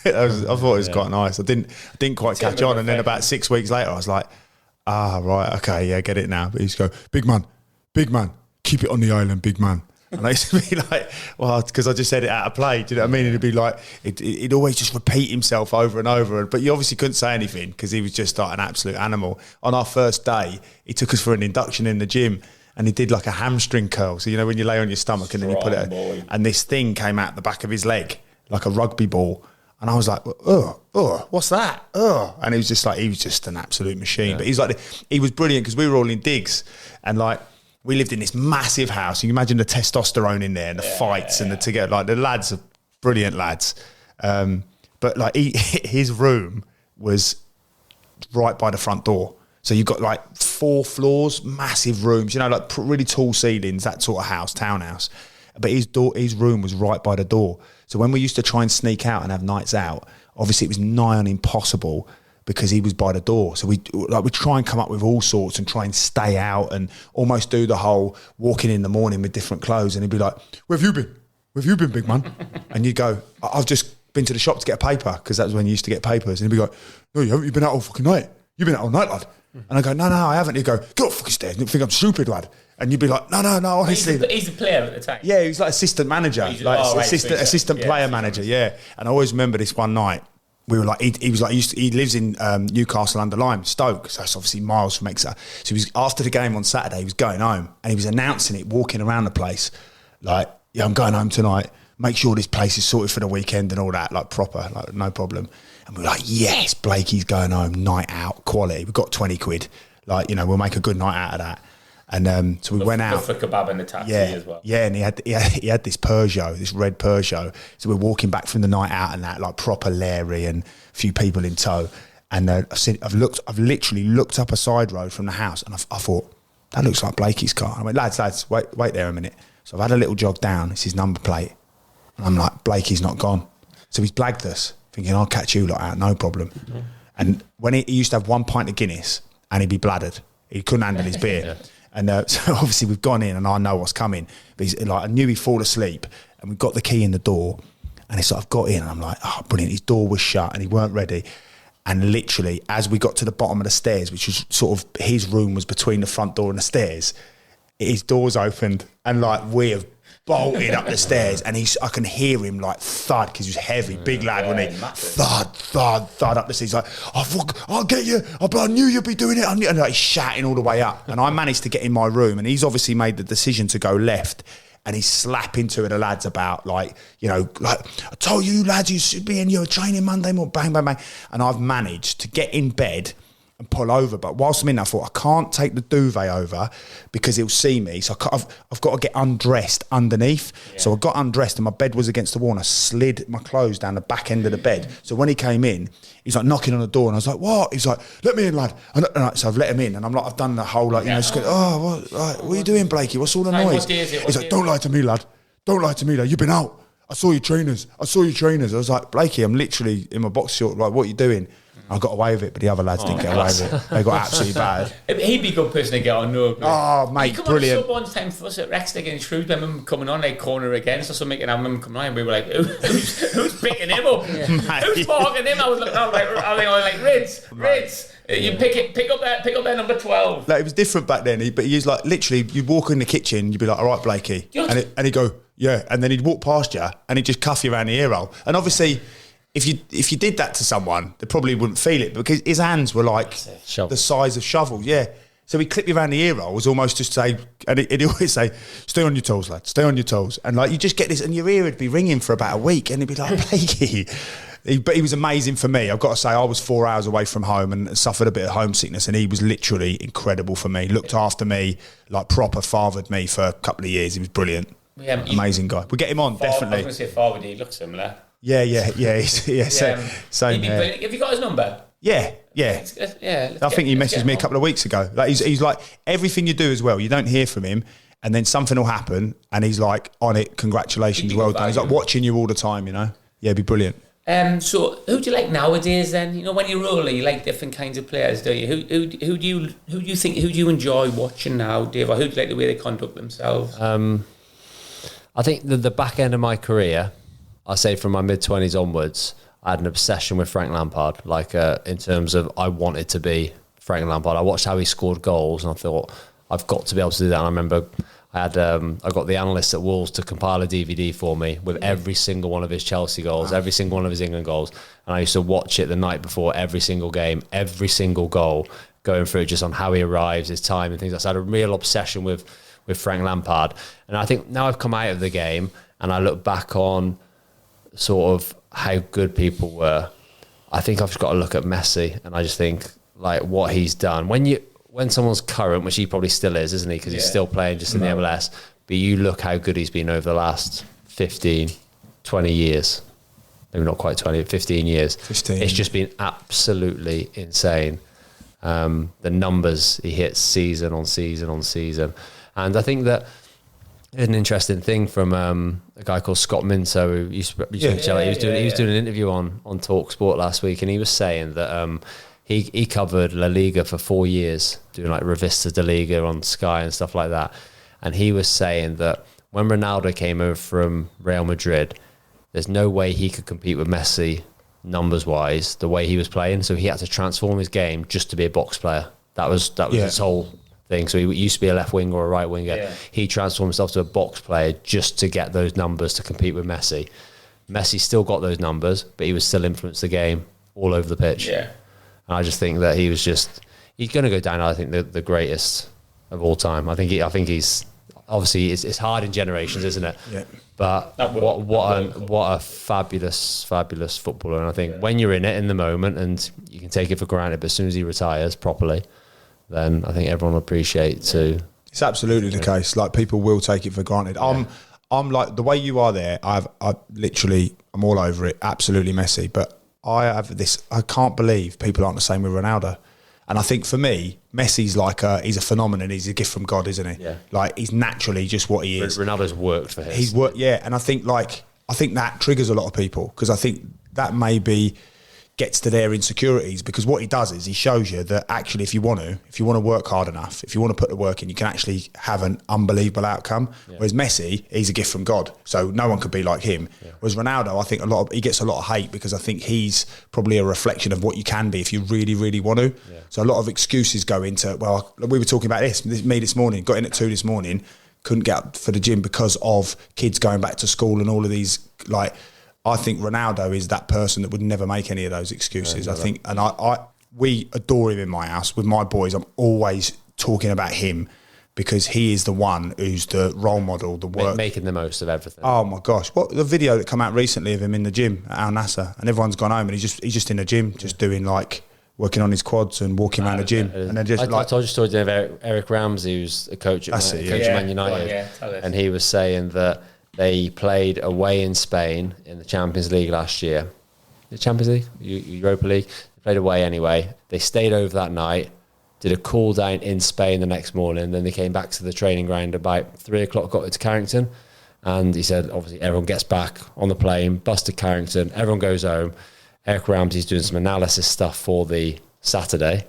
[SPEAKER 3] I thought it was quite nice. I didn't quite catch on, and then about 6 weeks later, I was like, right, okay, yeah, get it now. But he used to go, big man, keep it on the island, big man. And I used to be like, well, because I just said it out of play. Do you know what I mean? It'd be like, it'd always just repeat himself over and over. But you obviously couldn't say anything because he was just like an absolute animal. On our first day, he took us for an induction in the gym, and he did like a hamstring curl. So, you know, when you lay on your stomach and then you put it, and this thing came out the back of his leg, like a rugby ball. And I was like, what's that? And he was just an absolute machine. Yeah. But he was brilliant because we were all in digs, and like, we lived in this massive house. You can imagine the testosterone in there and the fights and the together. Like, the lads are brilliant lads. But like his room was right by the front door. So you've got like 4 floors, massive rooms, you know, like really tall ceilings, that sort of house, townhouse. But his room was right by the door. So when we used to try and sneak out and have nights out, obviously it was nigh on impossible because he was by the door. So we'd try and come up with all sorts and try and stay out and almost do the whole walking in the morning with different clothes. And he'd be like, where have you been? Where have you been, big man? And you'd go, I've just been to the shop to get a paper, because that was when you used to get papers. And he'd be like, no, you haven't. You've been out all fucking night. you've been out all night, lad. And I go, no, I haven't. He'd go, get off fucking stairs. You think I'm stupid, lad. And you'd be like, no, honestly.
[SPEAKER 2] He's a player at the time.
[SPEAKER 3] Yeah, he was like assistant manager, assistant player manager. Yeah, and I always remember this one night. We were like, he lives in Newcastle under Lyme, Stoke, so it's obviously miles from Exeter. So he was, after the game on Saturday, he was going home and he was announcing it, walking around the place, like, yeah, I'm going home tonight. Make sure this place is sorted for the weekend and all that, like proper, like no problem. And we were like, yes, Blakey's going home, night out, quality. We've got 20 quid, like, you know, we'll make a good night out of that. And so we went out
[SPEAKER 2] for kebab and the taxi as well.
[SPEAKER 3] Yeah, and he had this Peugeot, this red Peugeot. So we're walking back from the night out and that, like proper Larry and a few people in tow. And I've literally looked up a side road from the house, and I thought, that looks like Blakey's car. I went, lads, wait there a minute. So I've had a little jog down. It's his number plate, and I'm like, Blakey's not gone. So he's blagged us, thinking I'll catch you lot out, no problem. Mm-hmm. And when he used to have 1 pint of Guinness, and he'd be bladdered. He couldn't handle his beer. Yeah. And so obviously we've gone in and I know what's coming. But he's like, I knew he'd fall asleep, and we've got the key in the door, and it's like, I've got in and I'm like, oh, brilliant. His door was shut and he weren't ready. And literally, as we got to the bottom of the stairs, which was sort of, his room was between the front door and the stairs, his door's opened and like we have bolted up the stairs, and I can hear him like thud, because he was heavy, big lad, wasn't he? Thud up the stairs. He's like, I'll get you. I knew you'd be doing it. And like he's shouting all the way up. And I managed to get in my room, and he's obviously made the decision to go left. And he's slapping two of the lads about, like, you know, like, I told you lads, you should be in your training Monday morning, bang, bang, bang. And I've managed to get in bed and pull over. But whilst I'm in there, I thought, I can't take the duvet over because he'll see me. So I've got to get undressed underneath. Yeah. So I got undressed and my bed was against the wall, and I slid my clothes down the back end of the bed. So when he came in, he's like knocking on the door, and I was like, what? He's like, let me in, lad. So I've let him in, and I'm like, I've done the whole, like, you know, just going, what are you doing, Blakey? What's all the noise? He's like, don't lie to me, lad. Don't lie to me, lad. You've been out. I saw your trainers. I was like, Blakey, I'm literally in my box short. Like, what are you doing? I got away with it, but the other lads didn't get away with it. They got absolutely bad.
[SPEAKER 2] He'd be a good person to get on, no.
[SPEAKER 3] Oh, mate, brilliant.
[SPEAKER 2] He come on one time for us at Rexton against Shrewsbury. I remember coming on, like, corner against or something, and I remember coming on, and we were like, who's picking him up? Who's marking him? I was like, Rids. You pick up that number 12.
[SPEAKER 3] Like, it was different back then, but he was like, literally, you'd walk in the kitchen, you'd be like, all right, Blakey. And he'd go, yeah. And then he'd walk past you, and he'd just cuff you around the ear roll. And obviously, if you did that to someone, they probably wouldn't feel it, because his hands were like the size of shovels. Yeah. So he'd clip you around the ear roll, was almost just say, and he'd always say, stay on your toes, lad, stay on your toes. And like, you just get this, and your ear would be ringing for about a week, and he'd be like, Blakey. But he was amazing for me. I've got to say, I was 4 hours away from home and suffered a bit of homesickness, and he was literally incredible for me. Looked after me, like proper fathered me for a couple of years. He was brilliant. Amazing guy. We'll get him on, definitely.
[SPEAKER 2] I was going to say forward, he looks similar.
[SPEAKER 3] Yeah. Same here.
[SPEAKER 2] Have you got his number?
[SPEAKER 3] Yeah. I think he messaged me a couple of weeks ago. Like he's like, everything you do as well, you don't hear from him, and then something will happen, and he's like, on it, congratulations, well done. He's like watching you all the time, you know. Yeah, it'd be brilliant.
[SPEAKER 2] So who do you like nowadays then? You know, when you're older, you like different kinds of players, do you? Who do you enjoy watching now, Dave? Or who do you like the way they conduct themselves?
[SPEAKER 4] I think the back end of my career, I say from my mid-20s onwards, I had an obsession with Frank Lampard, like in terms of I wanted to be Frank Lampard. I watched how he scored goals, and I thought, I've got to be able to do that. And I remember I got the analysts at Wolves to compile a DVD for me with every single one of his Chelsea goals, every single one of his England goals. And I used to watch it the night before every single game, every single goal, going through just on how he arrives, his time and things like that. So I had a real obsession with Frank Lampard. And I think now I've come out of the game and I look back on sort of how good people were, I think I've just got to look at Messi, and I just think, like, what he's done. When someone's current, which he probably still is, isn't he? Because he's still playing just in the MLS. But you look how good he's been over the last 15, 20 years. Maybe not quite 20, 15 years. 15. It's just been absolutely insane. The numbers he hits season on season on season. And I think that an interesting thing from a guy called Scott Minto, who used to represent Chelsea. He was doing an interview on Talk Sport last week, and he was saying that he covered La Liga for 4 years, doing like Revista de Liga on Sky and stuff like that. And he was saying that when Ronaldo came over from Real Madrid, there's no way he could compete with Messi numbers wise, the way he was playing. So he had to transform his game just to be a box player. That was his whole thing. So he used to be a left winger or a right winger. Yeah. He transformed himself to a box player just to get those numbers to compete with Messi. Messi still got those numbers, but he was still influenced the game all over the pitch.
[SPEAKER 2] Yeah.
[SPEAKER 4] And I just think that he's going to go down, I think, the greatest of all time. I think he's obviously it's hard in generations, isn't it?
[SPEAKER 3] Yeah.
[SPEAKER 4] But what a fabulous footballer. And I think when you're in it in the moment, and you can take it for granted, but as soon as he retires properly, then I think everyone will appreciate too.
[SPEAKER 3] It's absolutely the case. Like, people will take it for granted. Yeah. I'm like, the way you are there, I'm all over it. Absolutely Messi. But I can't believe people aren't the same with Ronaldo. And I think for me, Messi's he's a phenomenon. He's a gift from God, isn't he? Yeah. Like, he's naturally just what he is.
[SPEAKER 4] Ronaldo's worked for him.
[SPEAKER 3] He's worked, yeah. And I think that triggers a lot of people, because I think that maybe gets to their insecurities, because what he does is he shows you that actually if you want to work hard enough, if you want to put the work in, you can actually have an unbelievable outcome. Yeah. Whereas Messi, he's a gift from God, so no one could be like him. Yeah. Whereas Ronaldo, I think he gets a lot of hate, because I think he's probably a reflection of what you can be if you really, really want to. Yeah. So a lot of excuses go into, well, we were talking about me this morning, got in at 2 this morning, couldn't get up for the gym because of kids going back to school and all of these, like, I think Ronaldo is that person that would never make any of those excuses. Yeah, I think, and we adore him in my house with my boys. I'm always talking about him, because he is the one who's the role model, the work,
[SPEAKER 4] making the most of everything.
[SPEAKER 3] Oh my gosh! What the video that came out recently of him in the gym at Al Nassr, and everyone's gone home, and he's just in the gym, just doing working on his quads and walking around the gym. And then I
[SPEAKER 4] told you a story of Eric Ramsey, who's a coach at Man United, and he was saying that they played away in Spain in the Champions League last year. The Champions League? Europa League? They played away anyway. They stayed over that night, did a cool down in Spain the next morning, then they came back to the training ground about 3 o'clock, got to Carrington, and he said, obviously, everyone gets back on the plane, bus to Carrington, everyone goes home. Eric Ramsey's doing some analysis stuff for the Saturday.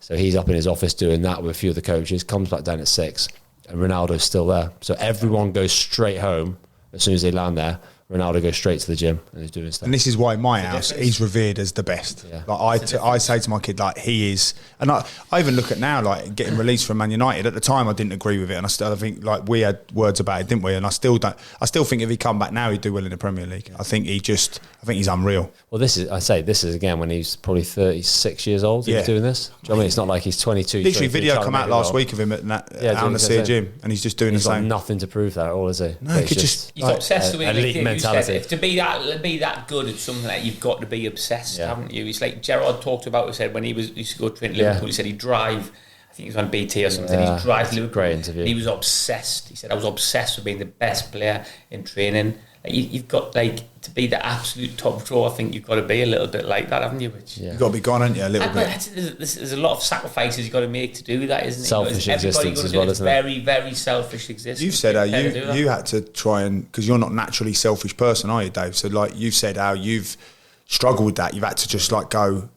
[SPEAKER 4] So he's up in his office doing that with a few of the coaches, comes back down at 6. And Ronaldo's still there. So everyone goes straight home as soon as they land there. Ronaldo goes straight to the gym and he's doing stuff.
[SPEAKER 3] And this is why in my house, he's revered as the best. Yeah. Like I say to my kid, like, he is. And I even look at now, like, getting released from Man United. At the time, I didn't agree with it, and I think, like, we had words about it, didn't we? And I still think if he come back now, he'd do well in the Premier League. Yeah. I think he's unreal.
[SPEAKER 4] Well, this is again when he's probably 36 years old. He's doing this. Do you know what I mean? It's not like he's 22.
[SPEAKER 3] Literally, video come out last week of him at Al Nassr gym, and he's just doing the same.
[SPEAKER 4] He's got nothing to prove that at all, is he?
[SPEAKER 3] No, he could just.
[SPEAKER 2] He's obsessed with
[SPEAKER 4] elite mentality.
[SPEAKER 2] To be that good at something, like, you've got to be obsessed, haven't you? It's like Gerrard talked about. He said when he used to go train at Liverpool, he said he'd drive. I think he was on BT or something. He'd drive to Liverpool.
[SPEAKER 4] Great interview.
[SPEAKER 2] And he was obsessed. He said, I was obsessed with being the best player in training. Like, you've got, like, to be the absolute top draw. I think you've got to be a little bit like that, haven't you?
[SPEAKER 3] You've got to be gone, haven't you? A little bit.
[SPEAKER 2] There's a lot of sacrifices you've got to make to do that, isn't it?
[SPEAKER 4] Selfish existence as well, isn't it?
[SPEAKER 2] Very, very selfish existence.
[SPEAKER 3] You've said how you had to try and, because you're not naturally selfish person, are you, Dave? So, like, you've said how you've struggled with that. You've had to just, like, go,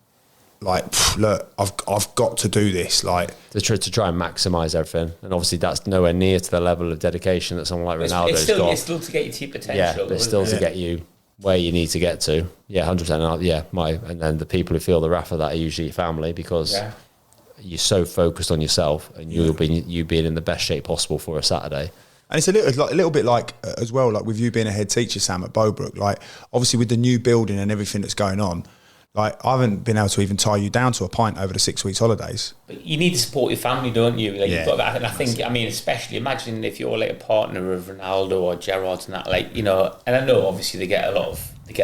[SPEAKER 3] like, look, I've got to do this, like,
[SPEAKER 4] to try and maximise everything. And obviously that's nowhere near to the level of dedication that someone like Ronaldo's got.
[SPEAKER 2] It's still to get you to your potential.
[SPEAKER 4] Yeah, but it's still to get you where you need to get to. Yeah, 100%. And then the people who feel the wrath of that are usually your family, because you're so focused on yourself and you being in the best shape possible for a Saturday.
[SPEAKER 3] And it's a little bit like, as well, like with you being a head teacher, Sam, at Bowbrook, like, obviously with the new building and everything that's going on, like, I haven't been able to even tie you down to a pint over the 6 weeks holidays.
[SPEAKER 2] But you need to support your family, don't you? Like, you've got that. And I think, I mean, especially imagine if you're like a partner of Ronaldo or Gerrard and that, like, you know, and I know obviously they get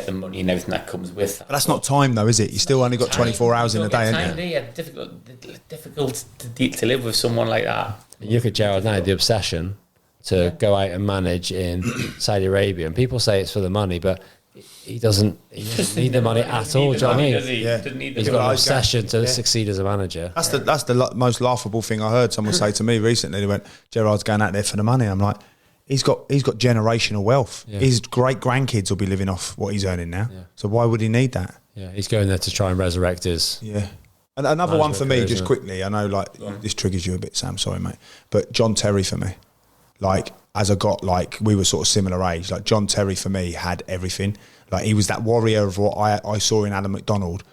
[SPEAKER 2] the money and everything that comes with that.
[SPEAKER 3] But that's not time though, is it? You still only got 24 hours in a day, haven't you?
[SPEAKER 2] Difficult to live with someone like that.
[SPEAKER 4] You look at Gerrard now, the obsession to go out and manage in Saudi Arabia, and people say it's for the money, but he doesn't need the money at all. Do you know what I mean? He's got an obsession to succeed as a manager.
[SPEAKER 3] That's the most laughable thing I heard someone say to me recently. They went, Gerrard's going out there for the money. I'm like, he's got generational wealth. Yeah. His great grandkids will be living off what he's earning now. Yeah. So why would he need that?
[SPEAKER 4] Yeah, he's going there to try and resurrect his.
[SPEAKER 3] Yeah. And another one for me, just quickly. I know, like, this triggers you a bit, Sam. Sorry, mate. But John Terry for me, like, as I got, like, we were sort of similar age. Like, John Terry for me had everything. Like, he was that warrior of what I saw in Adam McDonald,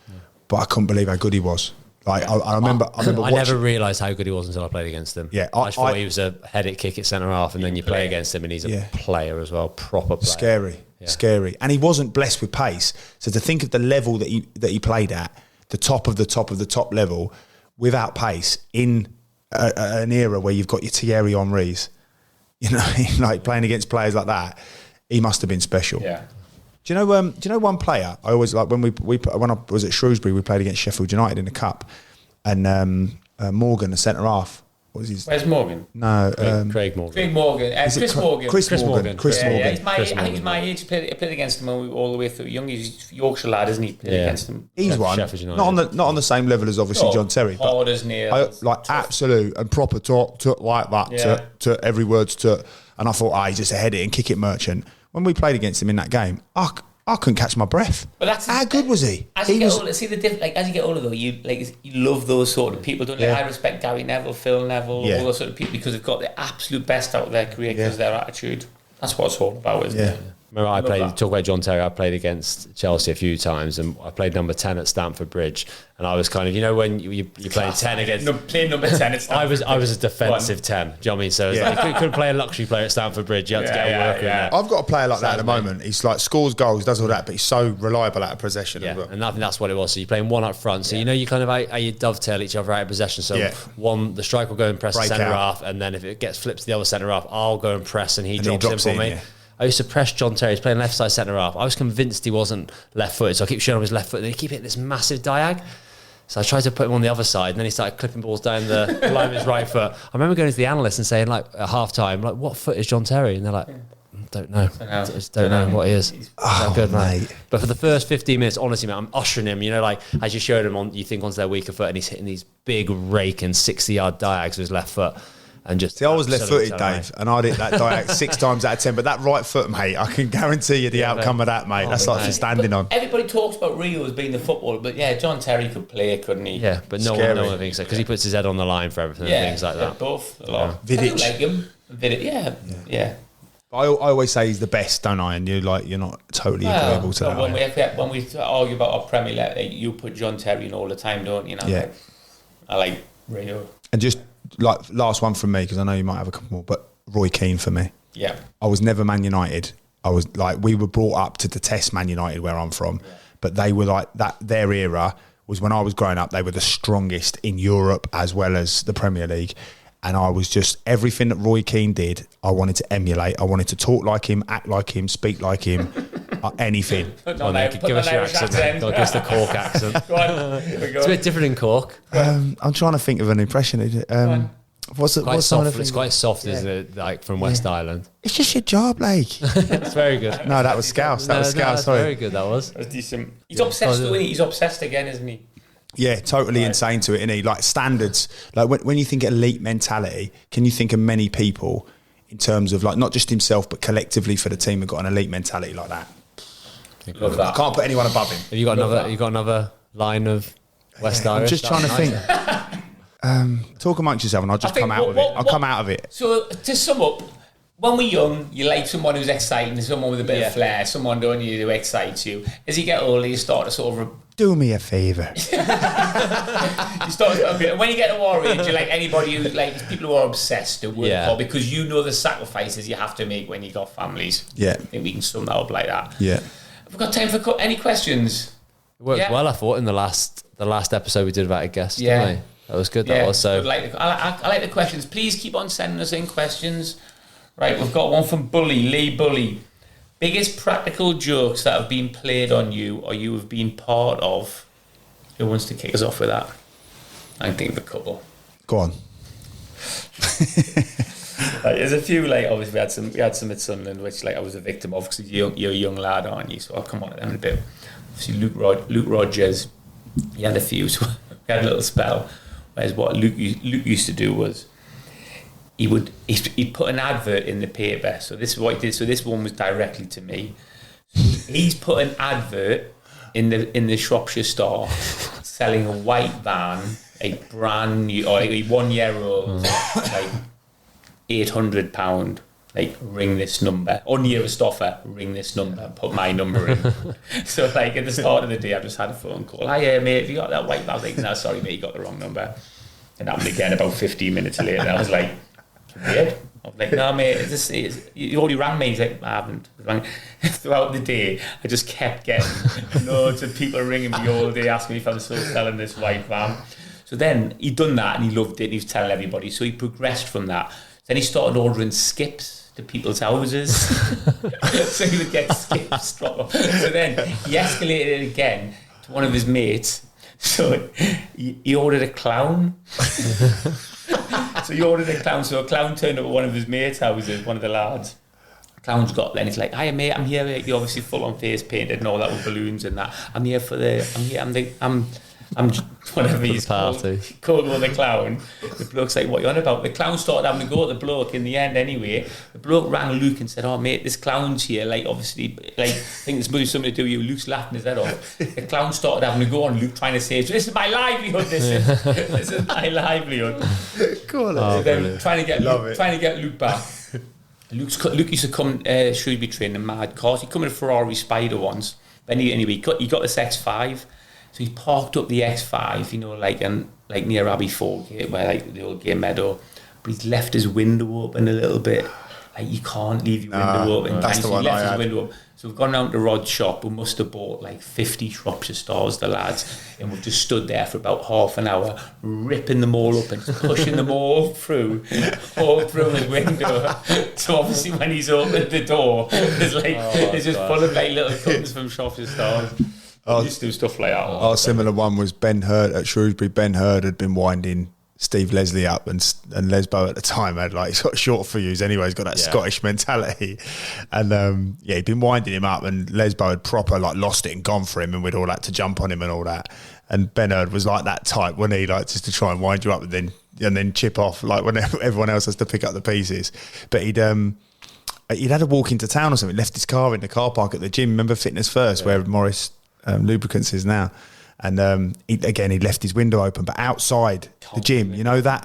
[SPEAKER 3] but I couldn't believe how good he was. Like, I remember
[SPEAKER 4] I
[SPEAKER 3] watching,
[SPEAKER 4] never realised how good he was until I played against him.
[SPEAKER 3] Yeah,
[SPEAKER 4] I thought he was a headed kick at centre half, and then you play against him, and he's a player as well, proper player.
[SPEAKER 3] Scary. And he wasn't blessed with pace. So to think of the level that he played at, the top of the top of the top level, without pace, in an era where you've got your Thierry Henrys, you know, like playing against players like that, he must have been special.
[SPEAKER 2] Yeah.
[SPEAKER 3] Do you know one player I always like when when I was at Shrewsbury, we played against Sheffield United in the cup, and Morgan, the centre half. What was his?
[SPEAKER 2] Where's Morgan?
[SPEAKER 3] No,
[SPEAKER 4] Craig Morgan.
[SPEAKER 2] Chris Morgan.
[SPEAKER 3] Chris Morgan.
[SPEAKER 2] Chris
[SPEAKER 3] Yeah,
[SPEAKER 2] Morgan. I think
[SPEAKER 3] Morgan.
[SPEAKER 2] he's my age. I played against him all the way through. Young, he's Yorkshire lad, isn't he? Played against him.
[SPEAKER 3] He's one.
[SPEAKER 4] Sheffield United.
[SPEAKER 3] Not on the same level as obviously John Terry, but
[SPEAKER 2] Hard as nails.
[SPEAKER 3] like absolute and proper talk like that to every word to. And I thought, he's just a head it and kick it merchant. When we played against him in that game, I couldn't catch my breath.
[SPEAKER 2] But that's
[SPEAKER 3] how good was he?
[SPEAKER 2] As you get older, see the difference. Like as you get older, though, you love those sort of people. Don't you? I respect Gary Neville, Phil Neville, all those sort of people because they've got the absolute best out of their career because of their attitude. That's what it's all about, isn't it?
[SPEAKER 4] Remember, talk about John Terry, I played against Chelsea a few times, and I played number 10 at Stamford Bridge, and I was kind of, you know, when you're playing 10 against...
[SPEAKER 2] Playing number 10 at Stamford
[SPEAKER 4] I was a defensive 10, do you know what I mean? So it's like, you couldn't play a luxury player at Stamford Bridge, you had to get a worker in there.
[SPEAKER 3] I've got a player like that at the moment. He's like, scores goals, does all that, but he's so reliable out of possession as well.
[SPEAKER 4] And I think that's what it was. So you're playing one up front, so you know you kind of how you dovetail each other out of possession. So the striker will go and press the centre half, and then if it gets flipped to the other centre half, I'll go and press, and he drops in for me.
[SPEAKER 3] Yeah.
[SPEAKER 4] I used to press John Terry. He's playing left side centre half. I was convinced he wasn't left footed, so I keep showing him his left foot, and he keep hitting this massive diag. So I tried to put him on the other side, and then he started clipping balls down the line of his right foot. I remember going to the analyst and saying, like, at half time, like, what foot is John Terry? And they're like, don't know. Just don't know what he is.
[SPEAKER 3] Oh,
[SPEAKER 4] good,
[SPEAKER 3] mate.
[SPEAKER 4] But for the first 15 minutes, honestly, man, I'm ushering him, you know, like, as you showed him on, you think onto their weaker foot, and he's hitting these big raking 60-yard diags with his left foot. And just
[SPEAKER 3] I was left-footed, Dave, and I'd hit that diag 6 times out of 10. But that right foot, mate, I can guarantee you the outcome of that, mate. That's like for standing on.
[SPEAKER 2] Everybody talks about Rio as being the footballer, but John Terry could play, couldn't he?
[SPEAKER 4] Yeah, but no one thinks so because he puts his head on the line for everything and things like that.
[SPEAKER 2] Both a lot.
[SPEAKER 3] Vidic.
[SPEAKER 2] I like him. Vidic, yeah.
[SPEAKER 3] I always say he's the best, don't I? And you're not totally agreeable to that.
[SPEAKER 2] When we argue about our Premier League, you put John Terry in all the time, don't you?
[SPEAKER 3] Yeah.
[SPEAKER 2] I like Rio.
[SPEAKER 3] And just like last one from me, because I know you might have a couple more, but Roy Keane for me.
[SPEAKER 2] Yeah.
[SPEAKER 3] I was never Man United. I was like, we were brought up to detest Man United where I'm from, but they were like that. Their era was when I was growing up. They were the strongest in Europe as well as the Premier League. And I was just, everything that Roy Keane did, I wanted to emulate. I wanted to talk like him, act like him, speak like him, anything.
[SPEAKER 4] Give us your accent. Give us the Cork accent.
[SPEAKER 2] Go on.
[SPEAKER 4] It's a bit different in Cork.
[SPEAKER 3] I'm trying to think of an impression. What's
[SPEAKER 4] soft? It's quite soft, isn't it? Like from West Island.
[SPEAKER 3] It's just your job, like.
[SPEAKER 4] It's very good.
[SPEAKER 3] No, that was Scouse. That was Scouse. Sorry.
[SPEAKER 4] Very good. That was.
[SPEAKER 2] That's decent. He's obsessed, isn't he? He's obsessed again, isn't he?
[SPEAKER 3] Yeah, totally insane to it, isn't he? Like standards. Like when you think elite mentality, can you think of many people in terms of like not just himself but collectively for the team have got an elite mentality like that?
[SPEAKER 2] Love that.
[SPEAKER 3] I can't put anyone above him.
[SPEAKER 4] Have you got another? You got another line of West Irish?
[SPEAKER 3] I'm just trying to think. Talk amongst yourself, and I'll just come out of it. I'll come out of it.
[SPEAKER 2] So to sum up, when we're young, you like someone who's exciting, someone with a bit of flair, someone don't you who excites you. As you get older, you start to sort of
[SPEAKER 3] do me a favour.
[SPEAKER 2] you start when you get to our age, you're like anybody who like people who are obsessed to work for because you know the sacrifices you have to make when you got families.
[SPEAKER 3] Yeah,
[SPEAKER 2] I think we can sum that up like that.
[SPEAKER 3] Yeah,
[SPEAKER 2] we've got time for any questions.
[SPEAKER 4] It worked well, I thought, in the last episode we did about a guest. Didn't we? That was good. That was so.
[SPEAKER 2] I like the questions. Please keep on sending us in questions. Right, we've got one from Lee Bully. Biggest practical jokes that have been played on you or you have been part of. Who wants to kick us off with that? I think of a couple.
[SPEAKER 3] Go on.
[SPEAKER 2] There's a few, like, obviously we had some at Sunderland, which like I was a victim of because you're a young lad, aren't you? So I'll come on to them in a bit. Obviously Luke Rogers, he had a few, so we had a little spell. Whereas what Luke used to do was he'd put an advert in the paper. So this is what he did. So this one was directly to me. He's put an advert in the Shropshire Star selling a white van, a brand new or a 1 year old, like £800, like, ring this number, or nearest offer, ring this number, put my number in. So, like, at the start of the day, I just had a phone call. Hi, mate, have you got that white? I was like, no, sorry, mate, you got the wrong number. And that happened again about 15 minutes later. And I was like, weird. I was like, no, mate, you already rang me. He's like, I haven't. Throughout the day, I just kept getting loads of people ringing me all day, asking me if I'm still selling this white van. So then he'd done that and he loved it and he was telling everybody. So he progressed from that. Then he started ordering skips to people's houses. So he would get skips dropped off. So then he escalated it again to one of his mates. So he ordered a clown. So he ordered a clown. So a clown turned up at one of his mates' houses, one of the lads. The clown's got there and he's like, "Hiya, mate, I'm here." He obviously full on face painted and all that with balloons and that. I'm whatever he's called with the clown. The bloke's like, "What are you on about?" The clown started having to go at the bloke in the end anyway. The bloke rang Luke and said, "Oh, mate, this clown's here. Like, obviously, like, I think this must be something to do with you." Luke's laughing his head off. The clown started having to go on Luke, trying to say, "This is my livelihood. This is my livelihood."
[SPEAKER 3] Cool.
[SPEAKER 2] So then trying to get Luke back. Luke used to come Shrewsbury Train in mad cars. He'd come in a Ferrari Spider once. Then he got this X5. So he parked up the X5, you know, like near Abbey Foregate, where like the old game meadow. But he's left his window open a little bit. Like, you can't leave your window open.
[SPEAKER 3] That's the one
[SPEAKER 2] he
[SPEAKER 3] I
[SPEAKER 2] left his
[SPEAKER 3] had.
[SPEAKER 2] window open. So we've gone round to Rod's shop. We must have bought like 50 Shropshire Stars, the lads, and we've just stood there for about half an hour, ripping them all up and pushing them all through his window. So obviously when he's opened the door, it's just full of like little cuttings from Shropshire Stars. I used to do stuff like that.
[SPEAKER 3] Our similar one was Ben Hurd at Shrewsbury. Ben Hurd had been winding Steve Leslie up, and Lesbo at the time had, like, he's got short fuse anyway, he's got that Scottish mentality, and he'd been winding him up, and Lesbo had proper like lost it and gone for him, and we'd all had to jump on him and all that. And Ben Hurd was like that type, wasn't he, like, just to try and wind you up and then chip off, like, when everyone else has to pick up the pieces. But he'd had a walk into town or something, left his car in the car park at the gym. Remember Fitness First, where Morris Lubricants is now, and he left his window open, but outside the gym, you know that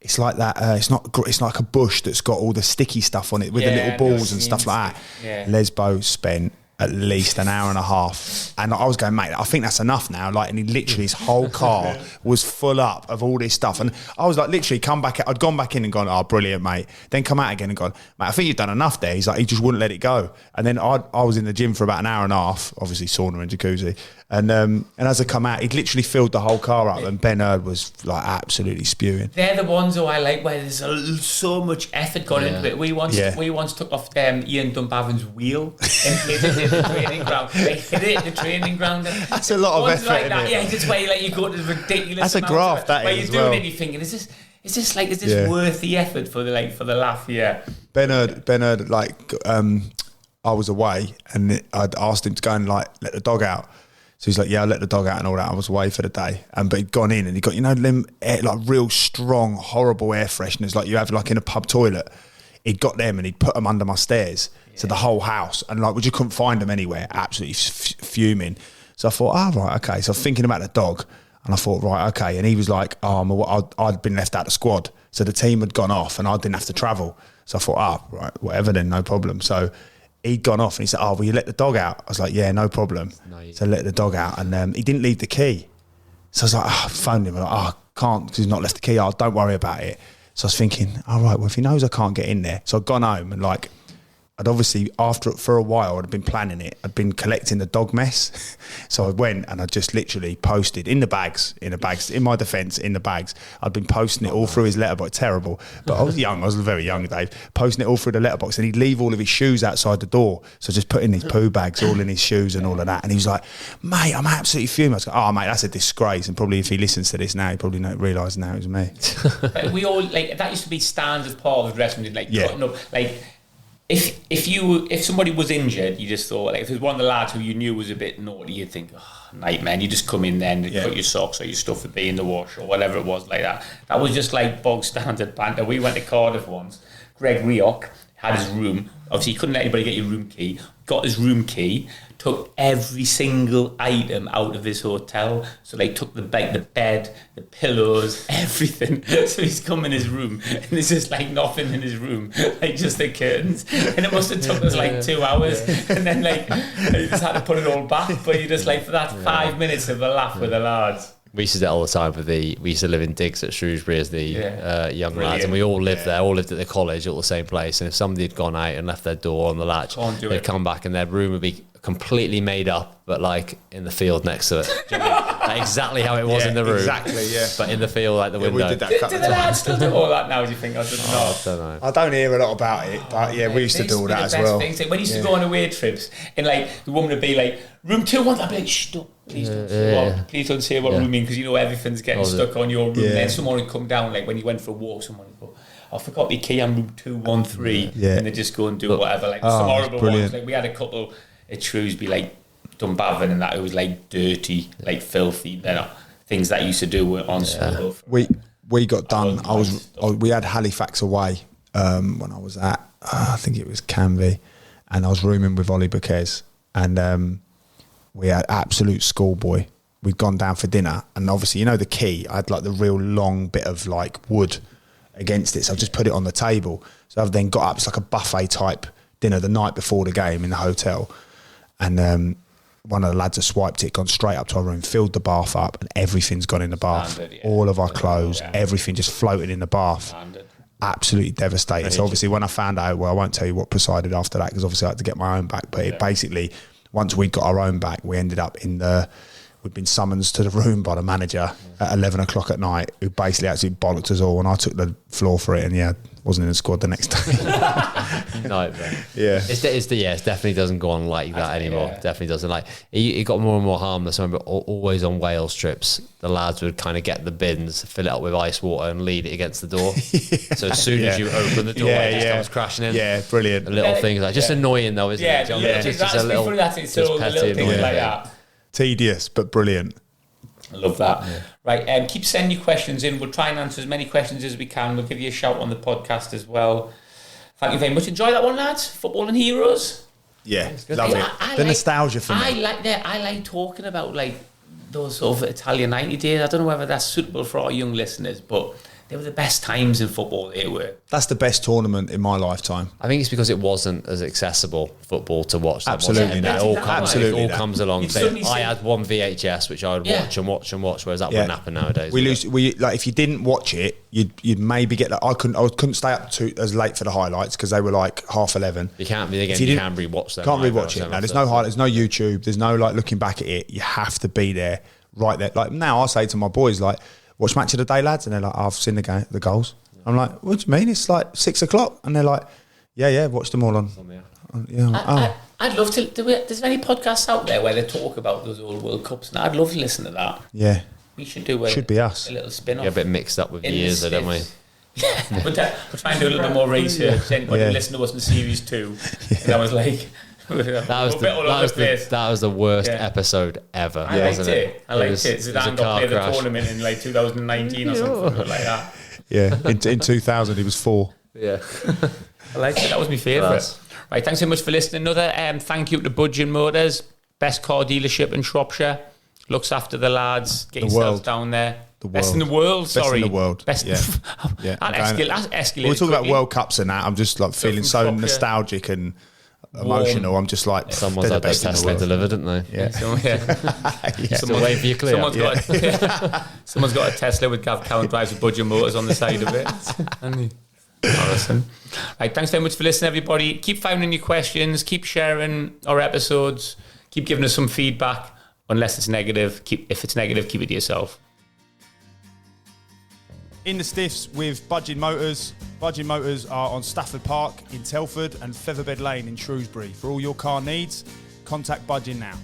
[SPEAKER 3] it's like that. It's like a bush that's got all the sticky stuff on it with the little balls and stuff like that. Yeah. Lesbo spent at least an hour and a half, and I was going, mate, I think that's enough now. Like, and he literally, his whole car was full up of all this stuff, and I was like, literally, I'd gone back in and gone, "Oh, brilliant, mate." Then come out again and gone, "Mate, I think you've done enough there." He's like, he just wouldn't let it go. And then I was in the gym for about an hour and a half, obviously sauna and jacuzzi, and as I come out, he'd literally filled the whole car up, and Ben Hurd was like absolutely spewing.
[SPEAKER 2] They're the ones who I like, where there's so much effort gone into it. We once took off Ian Dunbavin's wheel and hit it in the training ground. Like, hit it in the training ground.
[SPEAKER 3] That's a lot of effort,
[SPEAKER 2] like that.
[SPEAKER 3] isn't it?
[SPEAKER 2] Yeah, just where you go to the ridiculous.
[SPEAKER 3] That's a graft, that
[SPEAKER 2] where
[SPEAKER 3] is,
[SPEAKER 2] you're
[SPEAKER 3] as well.
[SPEAKER 2] doing it, you're thinking, is this worth the effort for the laugh? Yeah.
[SPEAKER 3] Ben Hurd, like, I was away and I'd asked him to go and like let the dog out. So he's like, "Yeah, I let the dog out and all that." I was away for the day, but he'd gone in and he got, you know, them like real strong, horrible air fresheners like you have like in a pub toilet. He'd got them and he'd put them under my stairs to the whole house, and like we just couldn't find them anywhere. Absolutely fuming. So I thought, right, okay. So I'm thinking about the dog, and I thought, right, okay. And he was like, I'd been left out of the squad, so the team had gone off, and I didn't have to travel. So I thought, right, whatever then, no problem. So he'd gone off and he said, "Oh, will you let the dog out?" I was like, "Yeah, no problem." So I let the dog out, and he didn't leave the key. So I was like, I phoned him. I'm like, "I can't, because he's not left the key." "Oh, don't worry about it." So I was thinking, all right, well, if he knows I can't get in there. So I'd gone home and like, I'd obviously, for a while, I'd been planning it. I'd been collecting the dog mess. So I went and I just literally posted in the bags, in my defence, in the bags. I'd been posting it all through his letterbox. Terrible. But I was very young, Dave, posting it all through the letterbox, and he'd leave all of his shoes outside the door. So just putting his poo bags all in his shoes and all of that. And he was like, "Mate, I'm absolutely fuming." I was like, "Oh, mate, that's a disgrace." And probably if he listens to this now, he probably realise now it was me.
[SPEAKER 2] We all, like, that used to be standard part of the dressing room, like, cutting up, like, if somebody was injured, you just thought, like, if it was one of the lads who you knew was a bit naughty, you'd think, "Oh, nightmare." You just come in there and put your socks or your stuff would be in the wash or whatever it was, like that. That was just like bog standard banter. We went to Cardiff once. Greg Rioch had his room obviously you couldn't let anybody get your room key. Got his room key, took every single item out of his hotel. So they took the bed, the pillows, everything. So he's come in his room and there's just like nothing in his room, like just the curtains. And it must have took us like 2 hours. And then like you just had to put it all back. But you just like for that 5 minutes of a laugh with the lads.
[SPEAKER 4] We used to do that all the time we used to live in digs at Shrewsbury as the young lads, and we all lived there, all lived at the college, all the same place. And if somebody had gone out and left their door on the latch, they'd come back and their room would be completely made up, but like in the field next to it. Do you know what I mean? Like exactly how it was in the room.
[SPEAKER 3] Exactly, yeah.
[SPEAKER 4] But in the field, like the window.
[SPEAKER 3] We did that a couple
[SPEAKER 2] Do
[SPEAKER 3] of
[SPEAKER 2] the
[SPEAKER 3] times.
[SPEAKER 2] lads still do all that now, do you think? I don't know.
[SPEAKER 3] I don't hear a lot about it, but yeah, we used to do all that as well.
[SPEAKER 2] When we used to go on away trips, and like the woman would be like, room 2-1, I'd be like, shh, don't, please don't say what, please don't say what room in, because you know everything's getting stuck on your room. And then someone would come down, like when you went for a walk, someone would go, I forgot my key, I'm room 213, and they just go and do whatever. Like some horrible ones. Like we had a couple at Shrewsbury, like Dunbarton and that, it was like dirty, like filthy, you know, things that used to do on school.
[SPEAKER 3] We got done. We had Halifax away when I was at I think it was Canvey, and I was rooming with Ollie Buquez, and we had absolute schoolboy. We'd gone down for dinner, and obviously, you know, the key, I had like the real long bit of like wood against it, so I just put it on the table. So I've then got up, it's like a buffet type dinner the night before the game in the hotel, and one of the lads has swiped it, gone straight up to our room, filled the bath up, and everything's gone in the bath. Standard, all of our clothes, everything just floated in the bath. Standard. Absolutely devastated. So obviously when I found out, well, I won't tell you what presided after that, because obviously I had to get my own back. But it basically, once we got our own back, we ended up we'd been summoned to the room by the manager at 11 o'clock at night, who basically actually bollocked us all, and I took the floor for it, and wasn't in the squad the next day.
[SPEAKER 4] Nightmare.
[SPEAKER 3] Yeah.
[SPEAKER 4] It definitely doesn't go on like that anymore. Definitely doesn't. Like it got more and more harmless. I remember always on Wales trips, the lads would kind of get the bins, fill it up with ice water, and lead it against the door. So as soon as you open the door, it just comes crashing in.
[SPEAKER 3] Yeah, brilliant.
[SPEAKER 4] The little things like just annoying though, isn't it?
[SPEAKER 2] Just a little. That's all the little things like that.
[SPEAKER 3] Tedious but brilliant.
[SPEAKER 2] I love that. Right, keep sending your questions in. We'll try and answer as many questions as we can. We'll give you a shout on the podcast as well. Thank you very much. Enjoy that one, lads. Football and heroes.
[SPEAKER 3] Yeah, love it. The nostalgia for me.
[SPEAKER 2] I like that. I like talking about like those sort of Italian 90 days. I don't know whether that's suitable for our young listeners, but they were the best times in football. They were.
[SPEAKER 3] That's the best tournament in my lifetime.
[SPEAKER 4] I think it's because it wasn't as accessible football to watch.
[SPEAKER 3] Absolutely,
[SPEAKER 4] it all comes along. I had one VHS which I would watch and watch and watch, whereas that wouldn't happen nowadays.
[SPEAKER 3] We like if you didn't watch it, you'd maybe get that. I couldn't stay up as late for the highlights because they were like 11:30.
[SPEAKER 4] You can't rewatch them.
[SPEAKER 3] Can't rewatch it. No, there's no highlights. There's no YouTube. There's no like looking back at it. You have to be there, right there. Like now, I say to my boys like, watch match of the day, lads, and they're like, I've seen the goals. I'm like, what do you mean? It's like 6 o'clock, and they're like, yeah, watched them all on.
[SPEAKER 2] I'd love to. There's any podcasts out there where they talk about those old World Cups, and I'd love to listen to that.
[SPEAKER 3] Yeah,
[SPEAKER 2] we should do.
[SPEAKER 3] Should be us.
[SPEAKER 2] A little spin-off.
[SPEAKER 4] Yeah, a bit mixed up with years, though, don't we?
[SPEAKER 2] Yeah, we'll try and do a little bit more research. Anybody listen to us in Series 2, and I was like.
[SPEAKER 4] That was the worst episode ever.
[SPEAKER 2] I liked it. Zidane got played the tournament in like 2019 or something like that.
[SPEAKER 3] Yeah, in 2000 he was 4.
[SPEAKER 2] Yeah, I liked it. That was my favourite. Right, thanks so much for listening. Another thank you to Budgeon Motors, best car dealership in Shropshire. Looks after the lads. Get yourself down there. Best in the world. Sorry,
[SPEAKER 3] best in the world.
[SPEAKER 2] Best. Yeah. That's escalated.
[SPEAKER 3] We're talking about World Cups and that. I'm just like feeling so nostalgic and emotional. I'm just like
[SPEAKER 4] someone's had their Tesla delivered, didn't they?
[SPEAKER 2] Yeah.
[SPEAKER 4] Someone's waiting for you clear.
[SPEAKER 2] Someone's got a Tesla with Cowan drives with Budgeon Motors on the side of it. Harrison. Right, thanks very much for listening, everybody. Keep finding your questions. Keep sharing our episodes. Keep giving us some feedback. Unless it's negative, if it's negative, keep it to yourself.
[SPEAKER 3] In the Stiffs with Budgeon Motors. Budgeon Motors are on Stafford Park in Telford and Featherbed Lane in Shrewsbury. For all your car needs, contact Budgeon now.